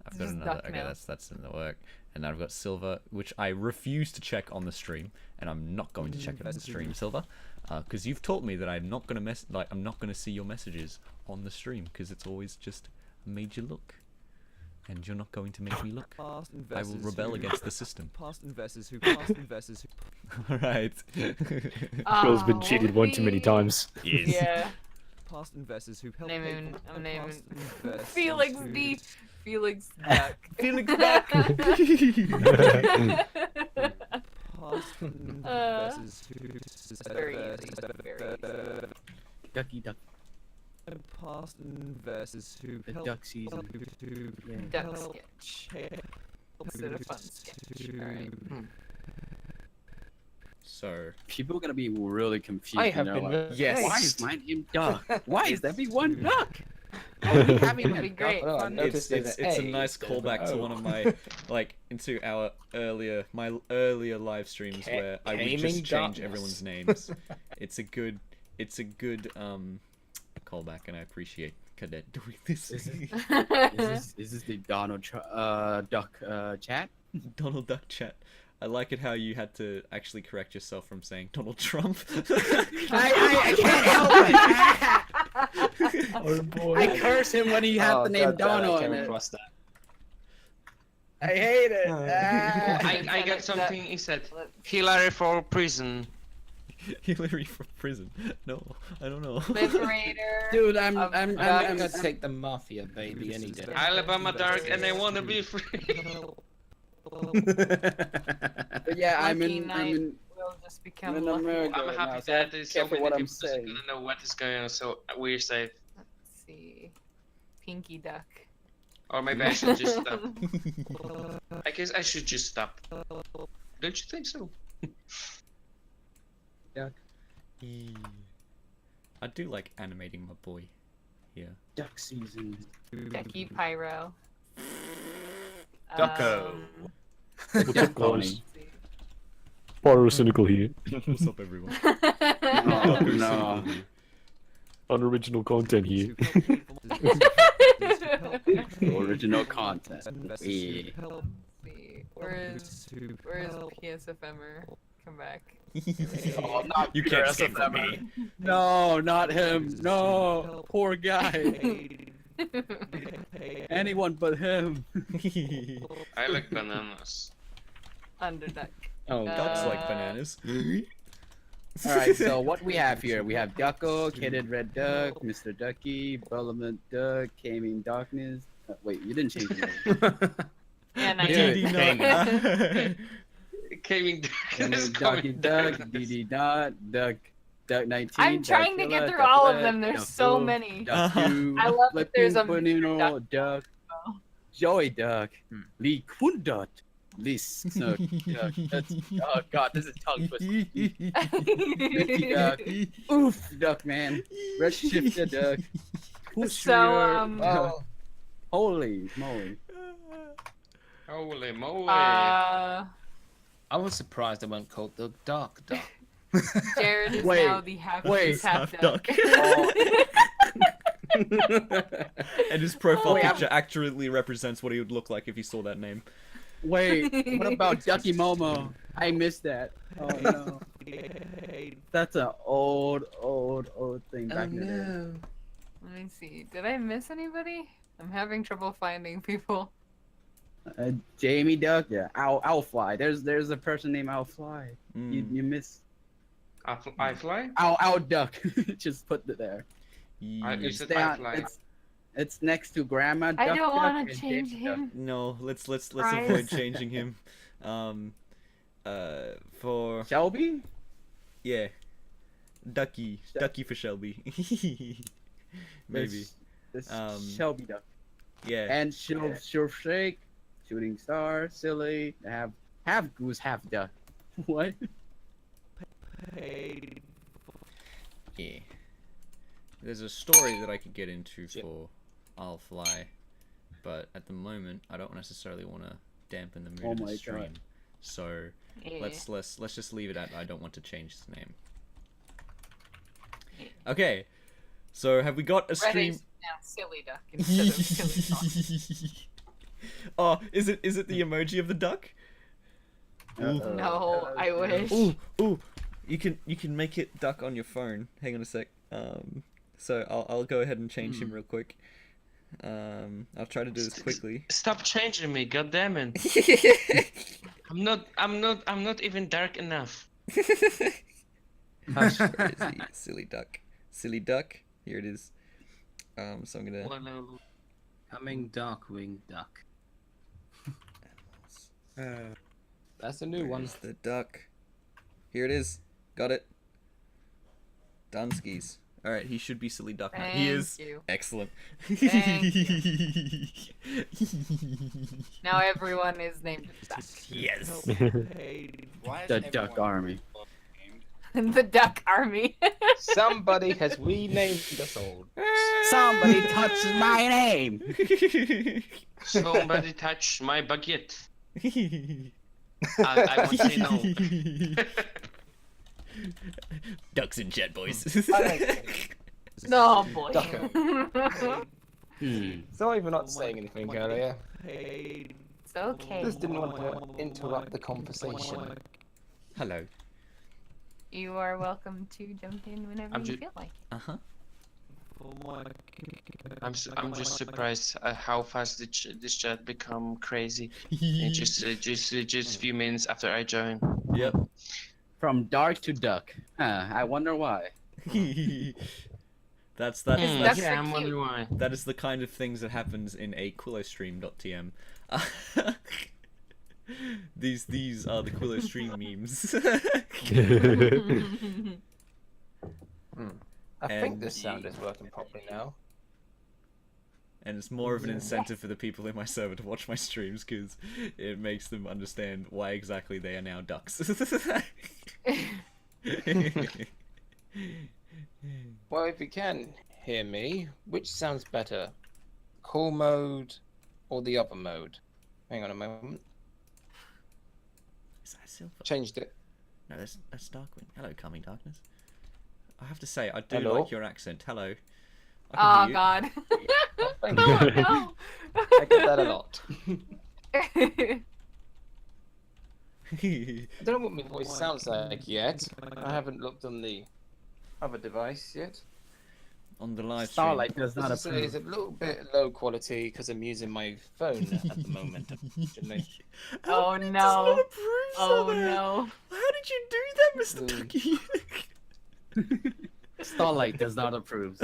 I've got Just another. duck Okay, now. that's in the work. And I've got silver, which I refuse to check on the stream, and I'm not going to check it on the stream, silver, because you've taught me that I'm not gonna I'm not gonna see your messages on the stream because it's always just made you look, and you're not going to make me look. I will rebel against the system. Past investors who. All right. Phil's been cheated one too many times. Yes. Yeah. Past investors who helped. I'm naming Felix D. Felix Duck. Felix Duck. Past investors who. Very easy. Very easy. Ducky duck. Past investors who The helped. duck season. Duck sketch. Instead of fun sketch. Alright. So People are gonna be really confused. I have you been. know, like, yes. why is my name Duck? Why is everyone Duck? That'd be great. Oh, I Fun. noticed it's there's a an A nice instead of callback an to O. one of my into our earlier live streams where I would just Gaming change darkness. everyone's names. It's a good callback, and I appreciate Cadet doing this. Is this the Donald Duck chat? Donald Duck chat. I like it how you had to actually correct yourself from saying Donald Trump. I can't help it. Oh boy. I curse him when he had the name Donald I in came it. across that. I hate it. I got something he said. Hillary for prison. Hillary for prison. No, I don't know. Liberator. Dude, I'm I'm gonna take the mafia, baby, any day. Alabama dark and I wanna be free. But yeah, I'm Lucky in Knight will just become I'm in lucky. America. I'm right happy now, so that there's so careful many what people I'm doesn't saying. gonna know what is going on, so we're safe. Let's see. Pinky Duck. Or maybe I should just stop. I guess I should just stop. Don't you think so? I do like animating my boy here. Duck season. Ducky Pyro. Ducko. Um, Duck pony. Pyrocynical here. What's up, everyone? Oh, no. Unoriginal content here. Original content. Yeah. See, where's PSFMer? Come back. Oh, not You can't escape from me. No, not him. No, poor guy. Anyone but him. I like bananas. Underduck. Oh, Ducks like bananas. All right, so what we have here? We have Ducko, Kitted Red Duck, Mr. Ducky, Parliament Duck, Came in Darkness. Wait, you didn't change the name. Yeah, not Dude, yet. Gaming Ducky Duck, DD Dot, Duck 19. I'm trying to get through all of them. There's so many. Duck I love that there's a Mr. Duck, Joey Duck, Lee Kundot, Lee Snook Duck. Oh god, this is tongue twisting. Mickey Duck, Oof Duck Man, Red Shifter Duck. So, Holy moly. Holy moly. I was surprised they weren't called the Dark Duck. Jared is Wait, now the half duck. And his profile Wait, picture accurately represents what he would look like if he saw that name. Wait, what about Ducky Momo? I missed that. Oh no. That's an old thing back in the day. Let me see. Did I miss anybody? I'm having trouble finding people. Jamie Duck, yeah. Owlfly. There's a person named Owlfly. You miss. I fly? Owl Duck. Just put it there. You said I fly. It's next to Grandma Duck. I don't want Duck to and change Jamie Duck. him. No, let's Right. avoid changing him. For Shelby? yeah, Ducky for Shelby. Maybe. This Shelby Duck. Yeah. And she'll shake, Shooting Star, Silly, half goose, half duck. What? Yeah. There's a story that I could get into for I'll Fly, but at the moment I don't necessarily want to dampen the mood Oh of my the stream. God. So let's just leave it at I don't want to change his name. Okay. So have we got a stream? Now Silly Duck instead of Silly Star. Oh, is it the emoji of the duck? No, I wish. Ooh, you can make it duck on your phone. Hang on a sec. So I'll go ahead and change him real quick. I'll try to do this quickly. Stop changing me, goddammit. I'm not even dark enough. Where is he? Silly duck. Silly duck. Here it is. So I'm gonna. Coming Darkwing Duck. That's a new one. Where's the duck? Here it is. Got it. Dunskies. All right, he should be Silly Duck. Thank He is. you. Excellent. Thank Now everyone is named Duck. Yes. The Duck Army. The Duck Army. Somebody has renamed us all. Somebody touches my name. Somebody touch my baguette. I would say no. Ducks in chat, boys. No, boy. Sorry for not saying anything earlier. It's okay. Just didn't want to interrupt the conversation. Hello. You are welcome to jump in whenever you feel like it. Uh-huh. I'm just surprised how fast this chat become crazy. In just a few minutes after I joined. Yep. From dark to duck. I wonder why. That's Yeah, I'm wondering why. that is the kind of things that happens in a QuilloStream.tm. These are the Quillo stream memes. I think this sound is working properly now. And it's more of an incentive for the people in my server to watch my streams because it makes them understand why exactly they are now ducks. Well, if you can hear me, which sounds better? Cool mode or the other mode? Hang on a moment. Is that silver? Changed it. No, that's Darkwing. Hello, Coming Darkness. I have to say, I do Hello. like your accent. Hello. I Oh can hear God. Thank Oh you. no. I get that a lot. you. I don't know what my voice sounds like yet. I haven't looked on the other device yet. On the live stream. Starlight does not It's approve. a little bit low quality because I'm using my phone at the moment. Unfortunately. Oh Does not no. approve, Oh Summer. no. How did you do that, Mr. Ducky? Starlight does not approve.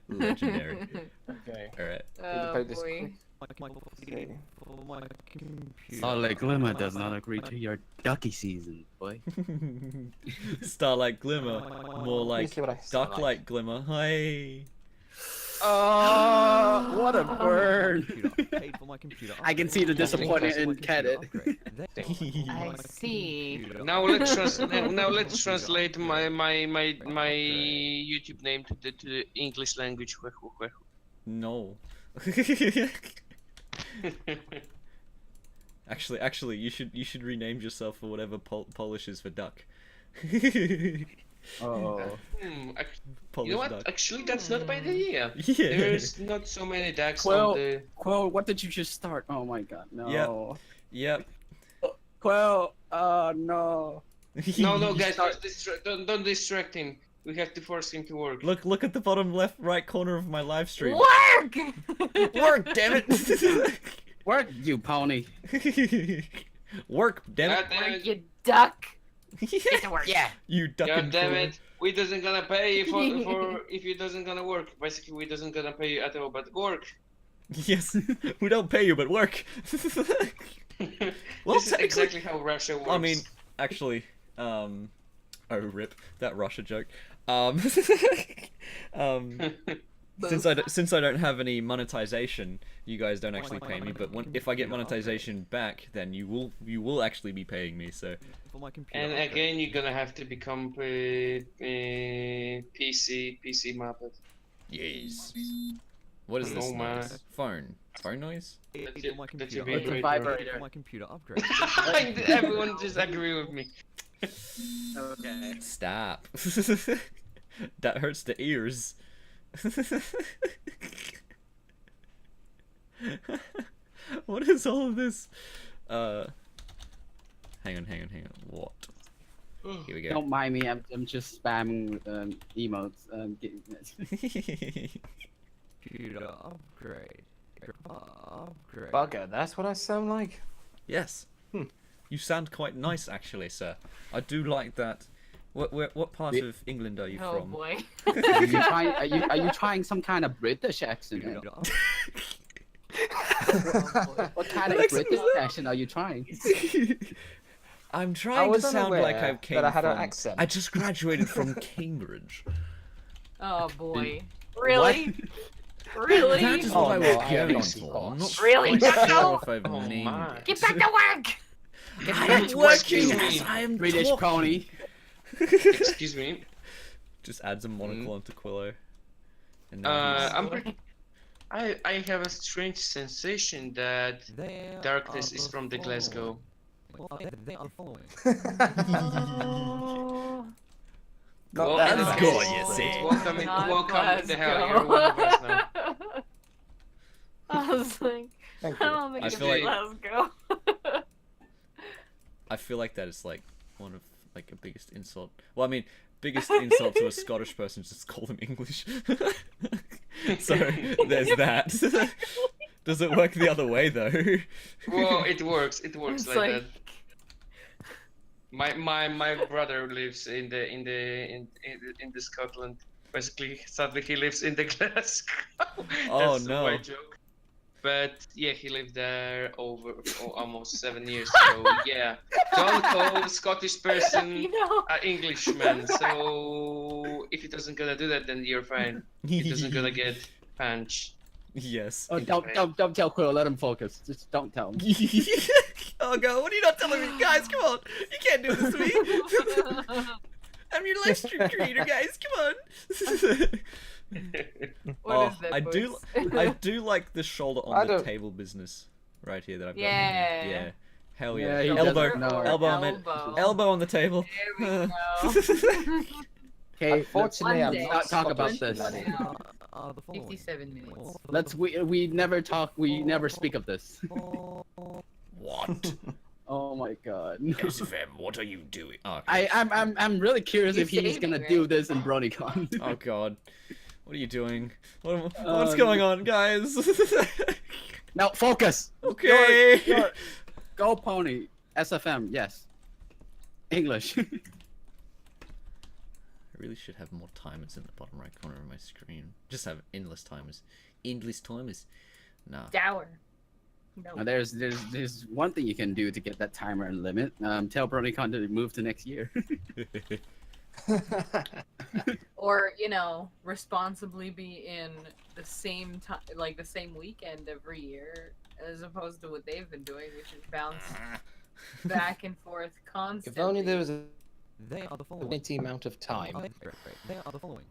Legendary. Okay. Alright. Oh play this boy. quick. Starlight Glimmer does not agree to your ducky season, boy. Starlight Glimmer. More Let me like see what I sound Ducklight like. Glimmer. Hi. Oh, what a burn! Paid for my computer I can see the upgrade. disappointment Paid for my in Cadet. computer upgrade. I see. Now let's translate my YouTube name to the English language. No. Actually, you should rename yourself for whatever Polish is for duck. Oh. Polish You know what? duck. Actually, that's not a bad idea. Yeah. There's not so many ducks Quill, on the. Quill, what did you just start? Oh my god, no. Yep. Quill, oh no. No, guys, don't distract him. We have to force him to work. Look at the bottom left, right corner of my live stream. Work! Work, damn it! Work, you pony. Work, damn it! Work, you duck. Get to work. Yeah. You duck God and damn Quillo. it! We doesn't gonna pay you for if you doesn't gonna work. Basically, we doesn't gonna pay you at all, but work. Yes, we don't pay you, but work. Well, This is exactly how Russia works. I mean, actually, oh rip that Russia joke. Since I don't have any monetization, you guys don't actually pay me. But if I get monetization back, then you will actually be paying me. So. For my computer and upgrade. again, you're gonna have to become PC Muppet. Yes. What is this Oh my. noise? Phone noise? That's For my it. computer That's It's a upgrade. vibrator. For my computer upgrade. Everyone just agree with me. Okay. Stop. That hurts the ears. What is all of this? Hang on. What? Here we go. Don't mind me, I'm just spamming emotes. Computer upgrade. Upgrade. Bugger, that's what I sound like? Yes. You sound quite nice, actually, sir. I do like that. What part of England are you Oh from? boy. are you trying some kind of British accent? Computer What kind of Alex, British was that- accent are you trying? I'm trying to was sound like I unaware came that I had from. an accent. I just graduated from Cambridge. Oh boy. Really? Really? That is Oh, what I no, was I going honestly for. I'm not thought. Really, quite Ducko? sure if I've Oh named my. it. Get back to work! I am to working work. as I am British talking. pony. Excuse me. Just adds a monocle onto Quillo. And now he's... I have a strange sensation that There darkness are is from the the Glasgow. following. They are the following. Oh, Not Welcome, that Glasgow, bad. you see. not Welcome to the hell. Glasgow. You're one of us now. I was like, Thank I you. don't think I it's feel like- Glasgow. I feel like that is like one of like a biggest insult. Well, I mean, biggest insult to a Scottish person is just call them English. So there's that. Does it work the other way though? Well, it works. It works It's like, like- that. My brother lives in the Scotland. Basically, sadly, he lives in the Glasgow. Oh, That's no. my joke. But yeah, he lived there over almost 7 years. So yeah, don't call a Scottish person You know? an Englishman. So if he doesn't gonna do that, then you're fine. He doesn't gonna get punched. Yes. Oh, don't tell Quill. Let him focus. Just don't tell him. Oh god, what are you not telling me? Guys, come on! You can't do this to me! I'm your live stream creator, guys, come on! What is that I do voice? I do like the shoulder I on the don't- table business right here that I've got. Yeah. Yeah. Hell Yeah, yeah. he Elbow. doesn't know. Elbow, mate. Elbow on the table. There we go. Okay, Unfortunately, One I'm day. not talk about Scottish, this. laddie. The following. 57 minutes. we never talk. We never speak of this. What? Oh my god. SFM, what are you doing? Oh, okay. I'm really curious You're if he's saving, gonna right? do this in BronyCon. Oh god. What are you doing? What's Um, going on, guys? Now focus. Okay. Go pony. SFM. Yes. English. I really should have more timers in the bottom right corner of my screen. Just have endless timers. Endless timers. Nah. Dower. No. Now, there's one thing you can do to get that timer limit. Tell BronyCon to move to next year. Or, you know, responsibly be in the same time, like the same weekend every year, as opposed to what they've been doing, which is bounce back and forth constantly. If only there was a They are the following. limited amount of time. They are the following.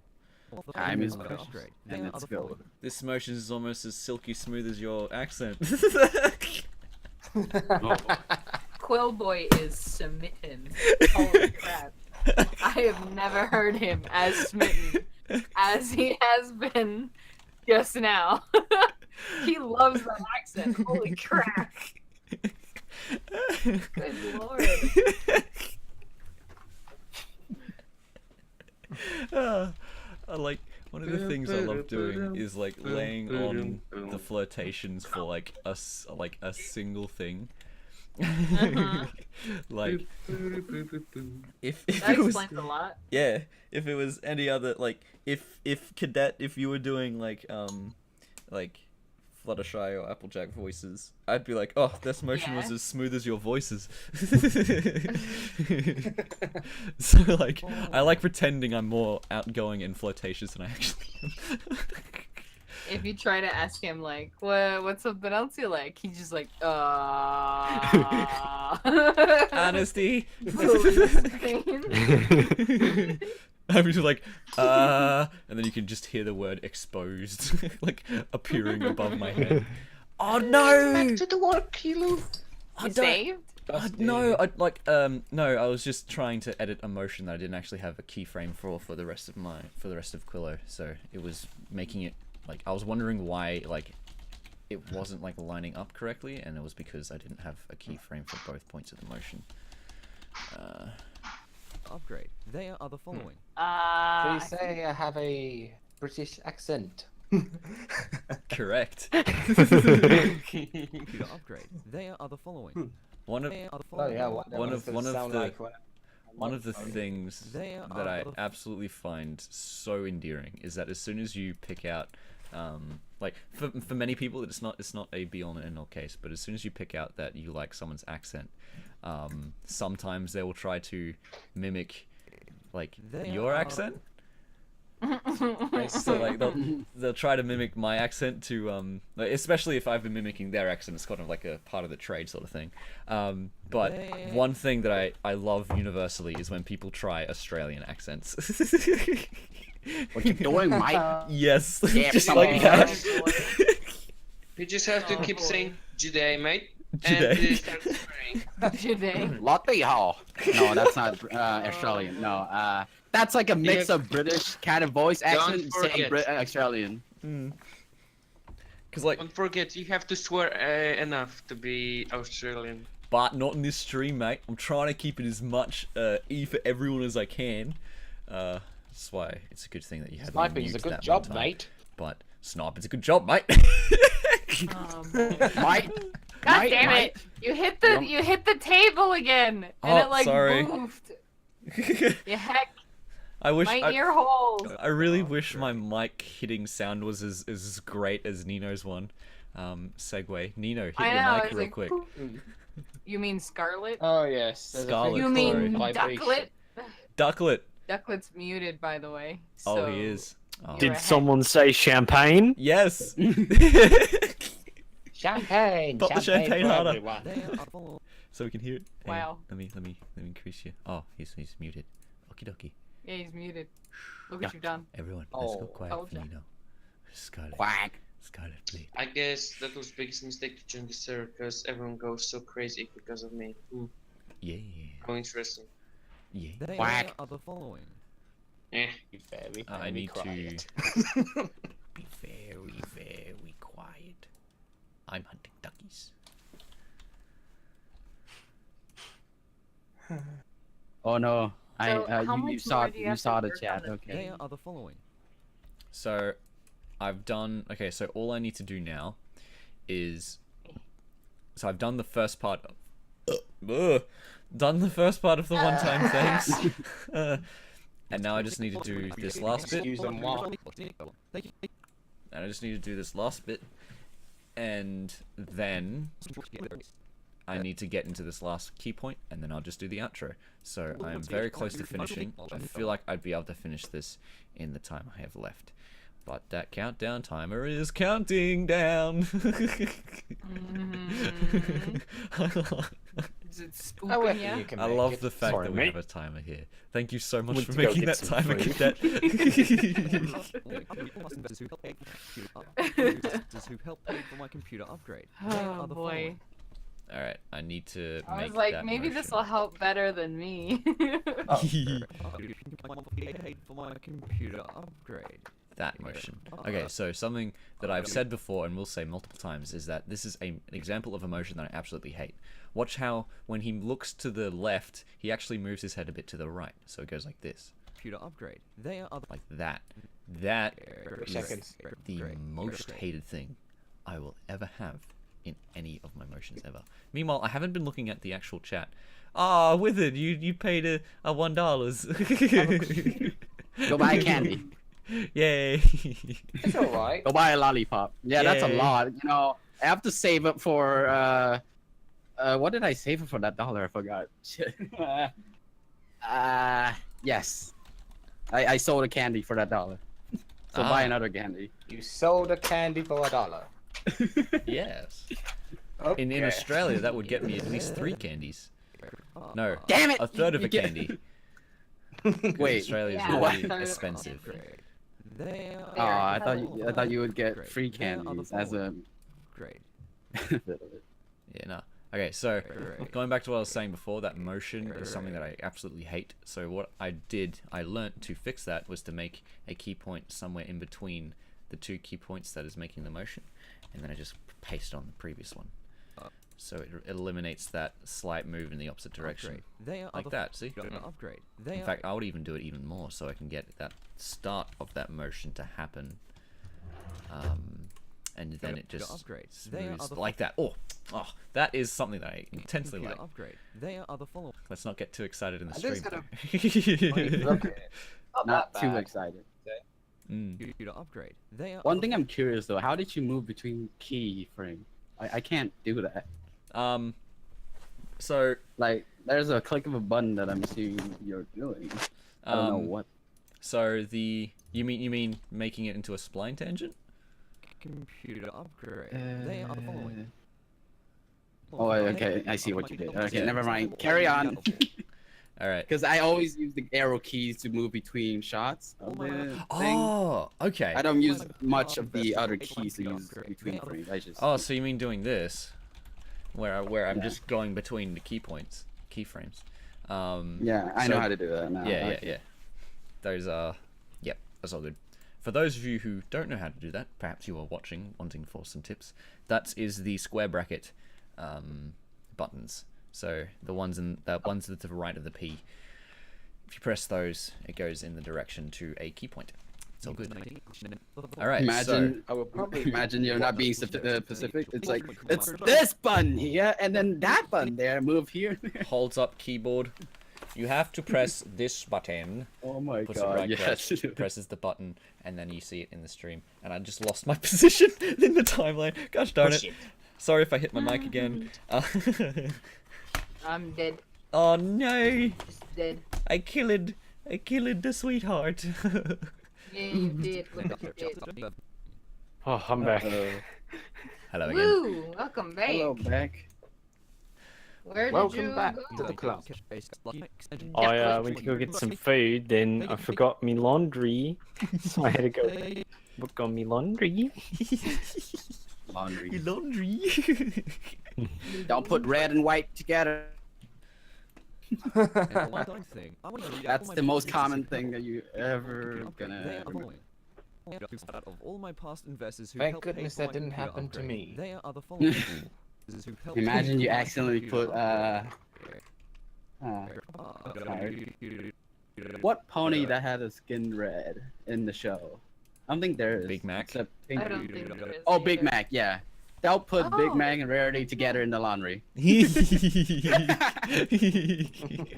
Time is They precious, are and the let's following. go. This motion is almost as silky smooth as your accent. Quill Boy is smitten. Holy crap. I have never heard him as smitten as he has been just now. He loves that accent. Holy crap. Good lord. I like one of the things I love doing is like laying on the flirtations for like a single thing. Like if That it was, explains a lot. yeah, if it was any other, like if Cadet, if you were doing like Fluttershy or Applejack voices, I'd be like, oh, this motion was Yeah. as smooth as your voices. So like, I like pretending I'm more outgoing and flirtatious than I actually am. If you try to ask him like, what's something else you like? He's just like, Honesty. Insane. I'm just like, and then you can just hear the word exposed, like appearing above my head. Oh no! Back to the work, Quillo. You saved? No, no. I was just trying to edit a motion that I didn't actually have a keyframe for the rest of Quillo, so it was making it like I was wondering why like it wasn't like lining up correctly, and it was because I didn't have a keyframe for both points of the motion. Upgrade. They are the following. They say I have a British accent. Correct. To upgrade. They are the following. One of They are the Oh following. yeah, what One of the one of the Sorry. things They are that I the- absolutely find so endearing is that as soon as you pick out, like for many people it's not a be all and end all case, but as soon as you pick out that you like someone's accent, sometimes they will try to mimic like They your are- accent. So like they'll try to mimic my accent to like, especially if I've been mimicking their accent, it's kind of like a part of the trade sort of thing. But They- one thing that I love universally is when people try Australian accents. What you doing, Mike? Yes, Yeah, just come like on. that. You just have to Oh, keep boy. saying G'day, mate. G'day. And start swearing. Today. Lottie Hall. No, that's not Australian. No, that's like a mix of British kind of voice accent saying forget. Australian. Because like, Don't forget, you have to swear enough to be Australian. but not in this stream, mate. I'm trying to keep it as much E for everyone as I can. That's why it's a good thing that you had me Sniping is a mute good that job, one time. mate. But sniping's a good job, mate. Mike. God Mike, damn Mike. it! You hit the table again, and Oh, it like sorry. moved. You heck, I wish my ear holes. I really wish my mic hitting sound was as great as Nino's one. Segue. Nino, hit I your know. mic I was real like, quick. "Poop." You mean Scarlet? Oh yes. there's a Scarlet, thing You sorry. mean called vibration. Ducklet? Ducklet. Ducklet's muted, by the way. Oh, So he is. Oh. You're Did ahead. someone say champagne? Yes. Champagne. Pop the champagne for harder. everyone. They are the following. So we can hear it. Hang on. Wow. Let me increase you. Oh, he's muted. Okie dokie. Yeah, he's muted. Look what you've done. Everyone, let's go Oh. quiet Told for ya. Nino. Scarlet. Quack. Scarlet Blade. I guess that was biggest mistake to join the server because everyone goes so crazy because of me. Yeah. How interesting. Yeah. They Whack. are the following. Eh. I need to quiet. be very, very quiet. I'm hunting duckies. Oh no. So, how You much saw more do you have to the work chat. on this Okay. They are the following. So, I've done. Okay, so all I need to do now is. So I've done the first part. Done the first part of the one-time thanks. And now I just need to do this last bit. Excuse them, what? And I just need to do this last bit. And then I need to get into this last key point, and then I'll just do the outro. So I'm very close to finishing. I feel like I'd be able to finish this in the time I have left. But that countdown timer is counting down. Is it I spooking reckon you? you can I make love it. the fact Sorry, that we mate. have a timer here. Thank you so much Went for to go making get that some timer, food. Cadet. Investors who helped pay for my computer upgrade. They Oh are the boy. following. Alright, I need to I make was like, that maybe this motion. will help better than me. Paid for my computer upgrade. That motion. Okay, so something that I've said before and will say multiple times is that this is an example of a motion that I absolutely hate. Watch how when he looks to the left, he actually moves his head a bit to the right. So it goes like this. Computer upgrade. They are the Like that. That is Seconds. the most hated thing I will ever have in any of my motions ever. Meanwhile, I haven't been looking at the actual chat. Ah, Withered, you paid a $1. Go buy candy. Yay. It's alright. Go buy a lollipop. Yeah, that's a Yay. lot. You know, I have to save up for what did I save up for that dollar? I forgot. Yes. I sold a candy for that dollar. So buy Ah. another candy. You sold a candy for $1. Yes. Okay. In Australia, that would get me at least 3 candies. No, Damn it! a third of You a get- candy. Wait. Australia is Yeah, really a third of a expensive. They Oh, are I thought you would get free They are the candies as a upgrade. Yeah, no. Okay, so Right. going back to what I was saying before, that motion is something that I absolutely hate. So what I learnt to fix that was to make a key point somewhere in between the 2 key points that is making the motion, and then I just paste on the previous one. So it eliminates that slight move in the opposite direction. Upgrade. They are Like the that, see? upgrade. They In are fact, I would even do it even more so I can get that start of that motion to happen. And then it just upgrade. They are smooths the like that. Oh, that is something that I intensely computer like. upgrade. They are the following. Let's not get too excited in the I stream. just gotta- though. Look at it. not that too bad. excited. Mm. Computer upgrade. They are One thing I'm curious though, how did you move between keyframe? I can't do that. So Like, there's a click of a button that I'm assuming you're doing. I don't know what. So you mean making it into a spline tangent? computer upgrade. They are the following. Oh, okay. I see what you did. Okay, never mind. Carry on. All right. Because I always use the arrow keys to move between shots of the thing. Oh, okay. I don't use much of the other keys to use between frames. I just. Oh, so you mean doing this, where I'm just going between the keyframes. Yeah, I know so- how to do that now. Yeah, Okay. yeah. Those are, yep, that's all good. For those of you who don't know how to do that, perhaps you are watching, wanting for some tips. That is the square bracket buttons. So the ones to the right of the P. If you press those, it goes in the direction to a key point. It's all good. All right. Imagine, I will probably imagine you're not being specific. It's like it's this button here, and then that button there. Move here. So holds up keyboard. You have to press this button. Oh my Puts god! it right Yes. across, presses the button, and then you see it in the stream. And I just lost my position in the timeline. Gosh darn it. Sorry if I hit my mic again. I'm dead. Oh no! Just dead. I killed the sweetheart. Yeah, you did. Look what you did. Oh, I'm back. Hello again. Woo! Welcome back. Hello, back. Where did Welcome you back go? to the club. I went to go get some food, then I forgot my laundry, so I had to go Book on me laundry. Laundry. Laundry. Don't put red and white together. And one other thing, I want to read out That's all my the most past common investors thing that you ever who gonna. they are the following. Out of all my past investors who Thank helped pay goodness for that my didn't computer happen to upgrade, me. They are the following. Investors who helped Imagine pay you for my accidentally computer put upgrade. what pony that had a skin red in the show? I don't think there is. Big Mac? Except I don't think there is. Oh, Big either. Mac, yeah. They'll put Big Oh. Mac and Rarity together in the laundry. My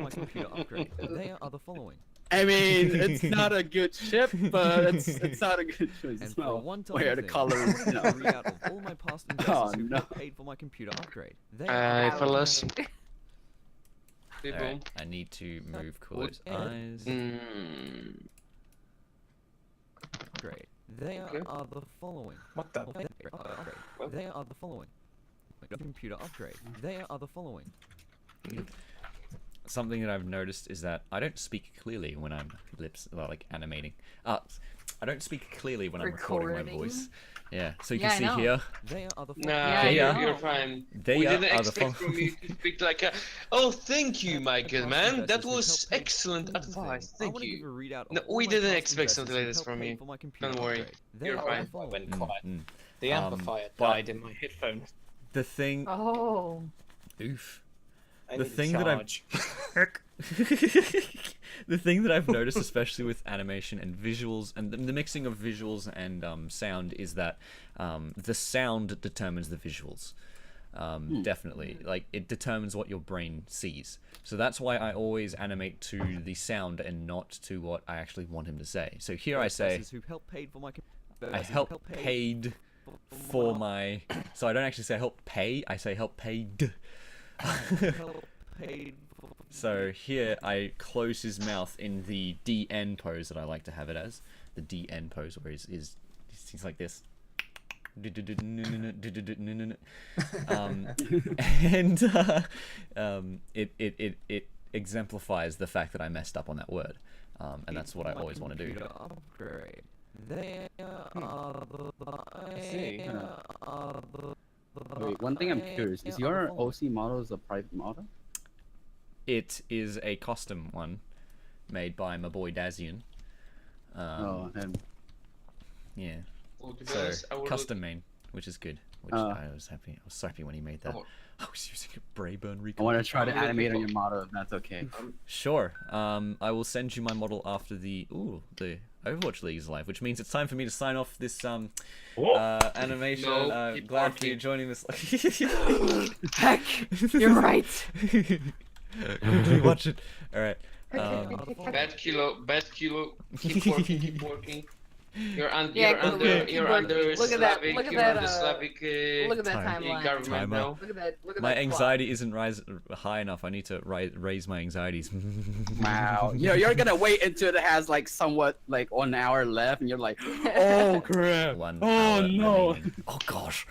computer upgrade. They are the following. I mean, it's not a good ship, but it's not a good choice. And It's for a not one-time where the thing, colors, I you want know. to read out of all my past investors Oh, who no. helped paid for my computer upgrade. They are Hey, the fellas. People. Alright, I need to move Quillo's eyes. upgrade. They Okay. are the following. What the? Upgrade. They are the following. Computer upgrade. They are the following. Something that I've noticed is that I don't speak clearly when I'm animating. I don't speak clearly when I'm recording my Recording? voice. Yeah, so you Yeah, I can see know. here. They are the Nah, Yeah, They you're, are- you're fine. They We are didn't the expect from you to speak like a. Oh, thank you, my good man. That was excellent advice. Thank you. No, we didn't expect something like this from you. Don't worry. You're fine. I went Mm, quiet. mm. The amplifier but- died in my headphones. The thing. Oh. Oof. I The need a thing that I've charge. the thing that I've noticed, especially with animation and visuals, and the mixing of visuals and sound, is that the sound determines the visuals. Definitely, like it determines what your brain sees. So that's why I always animate to the sound and not to what I actually want him to say. So here I say, Who helped paid for my I help paid for my. So I don't actually say help pay. I say help paid. help paid for So here I close his mouth in the DN pose that I like to have it as. The DN pose where he's like this. And it exemplifies the fact that I messed up on that word. And that's what I always want to do. computer upgrade. They are see. Wait, one thing I'm curious: is your OC model a private model? It is a custom one made by my boy Dazian. Oh, him. Yeah. Well, to be So honest, I would custom main, which is good. Which I was happy. I was so happy when he made that. Oh. I was using a Brayburn I recall. want to try to animate on your model if that's okay. Sure. I will send you my model after the Overwatch League is live, which means it's time for me to sign off this animation. No, keep Glad for you talking. joining this. Heck, you're right. Quickly watch it. All right. Bad kilo. Keep working. Keep working. You're Yeah, you're under Look at that, Slavic. look at You're that, under Slavic. Look at that Time. timeline. Government Timer. now. Look at My that anxiety isn't high enough. I need to raise my anxieties. Wow. You're gonna wait until it has like somewhat like 1 hour left, and you're like, oh crap. 1 Oh hour no. remaining. Oh gosh.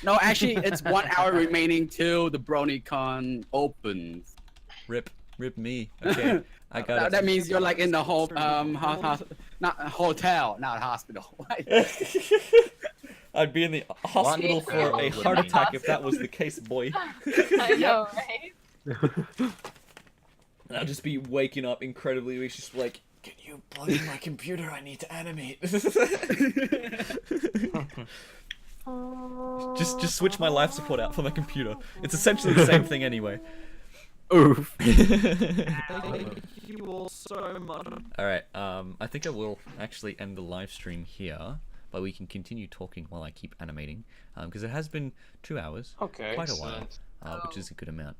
No, actually, it's 1 hour remaining till the BronyCon opens. Rip me. Okay, I got it. That means you're like in the whole not hotel, not hospital. I'd be in the hospital for a heart attack if that was the case, boy. I know, right? And I'll just be waking up incredibly weak, just like, can you plug in my computer? I need to animate. just switch my life support out for my computer. It's essentially the same thing anyway. Oof. Thank you all so much. Alright, I think I will actually end the live stream here, but we can continue talking while I keep animating, because it has been 2 hours, Okay. quite a while, Excellent. which is a good amount.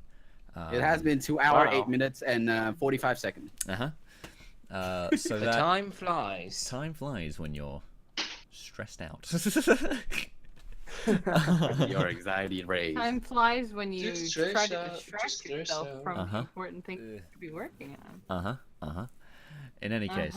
It has been 2 hours, Wow. 8 minutes, and 45 seconds. So The that time flies. time flies when you're stressed out. Your anxiety raised. Time flies when you Just stress try to out, distract just stress yourself out. from Uh-huh. important things to be working on. In any case,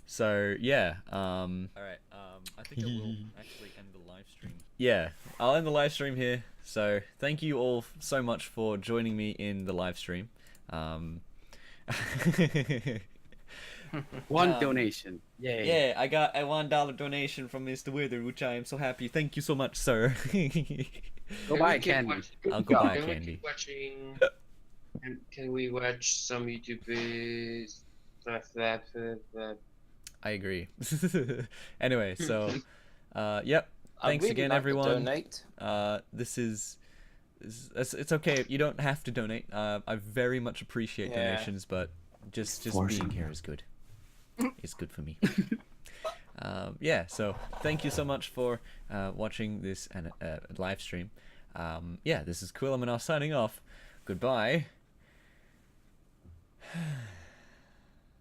so yeah, alright, I think I will actually end the live stream. Yeah, I'll end the live stream here. So thank you all so much for joining me in the live stream. One donation. Yay. Yeah, I got a $1 donation from Mr. Wither, which I am so happy. Thank you so much, sir. Go buy candy. I'll go buy Can we candy. keep watching? Can we watch some YouTube stuff that? I agree. Anyway, so, yep. I Thanks really again, like to everyone. donate. This is it's okay. You don't have to donate. I very much appreciate Yeah. donations, but just being here is good. It's good for me. Yeah. So thank you so much for watching this live stream. Yeah, this is Quillo and signing off. Goodbye.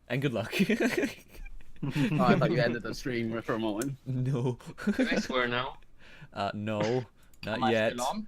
And good luck. Oh, I thought you ended the stream for a moment. No. Can I swear now? No, not Am I yet. still on?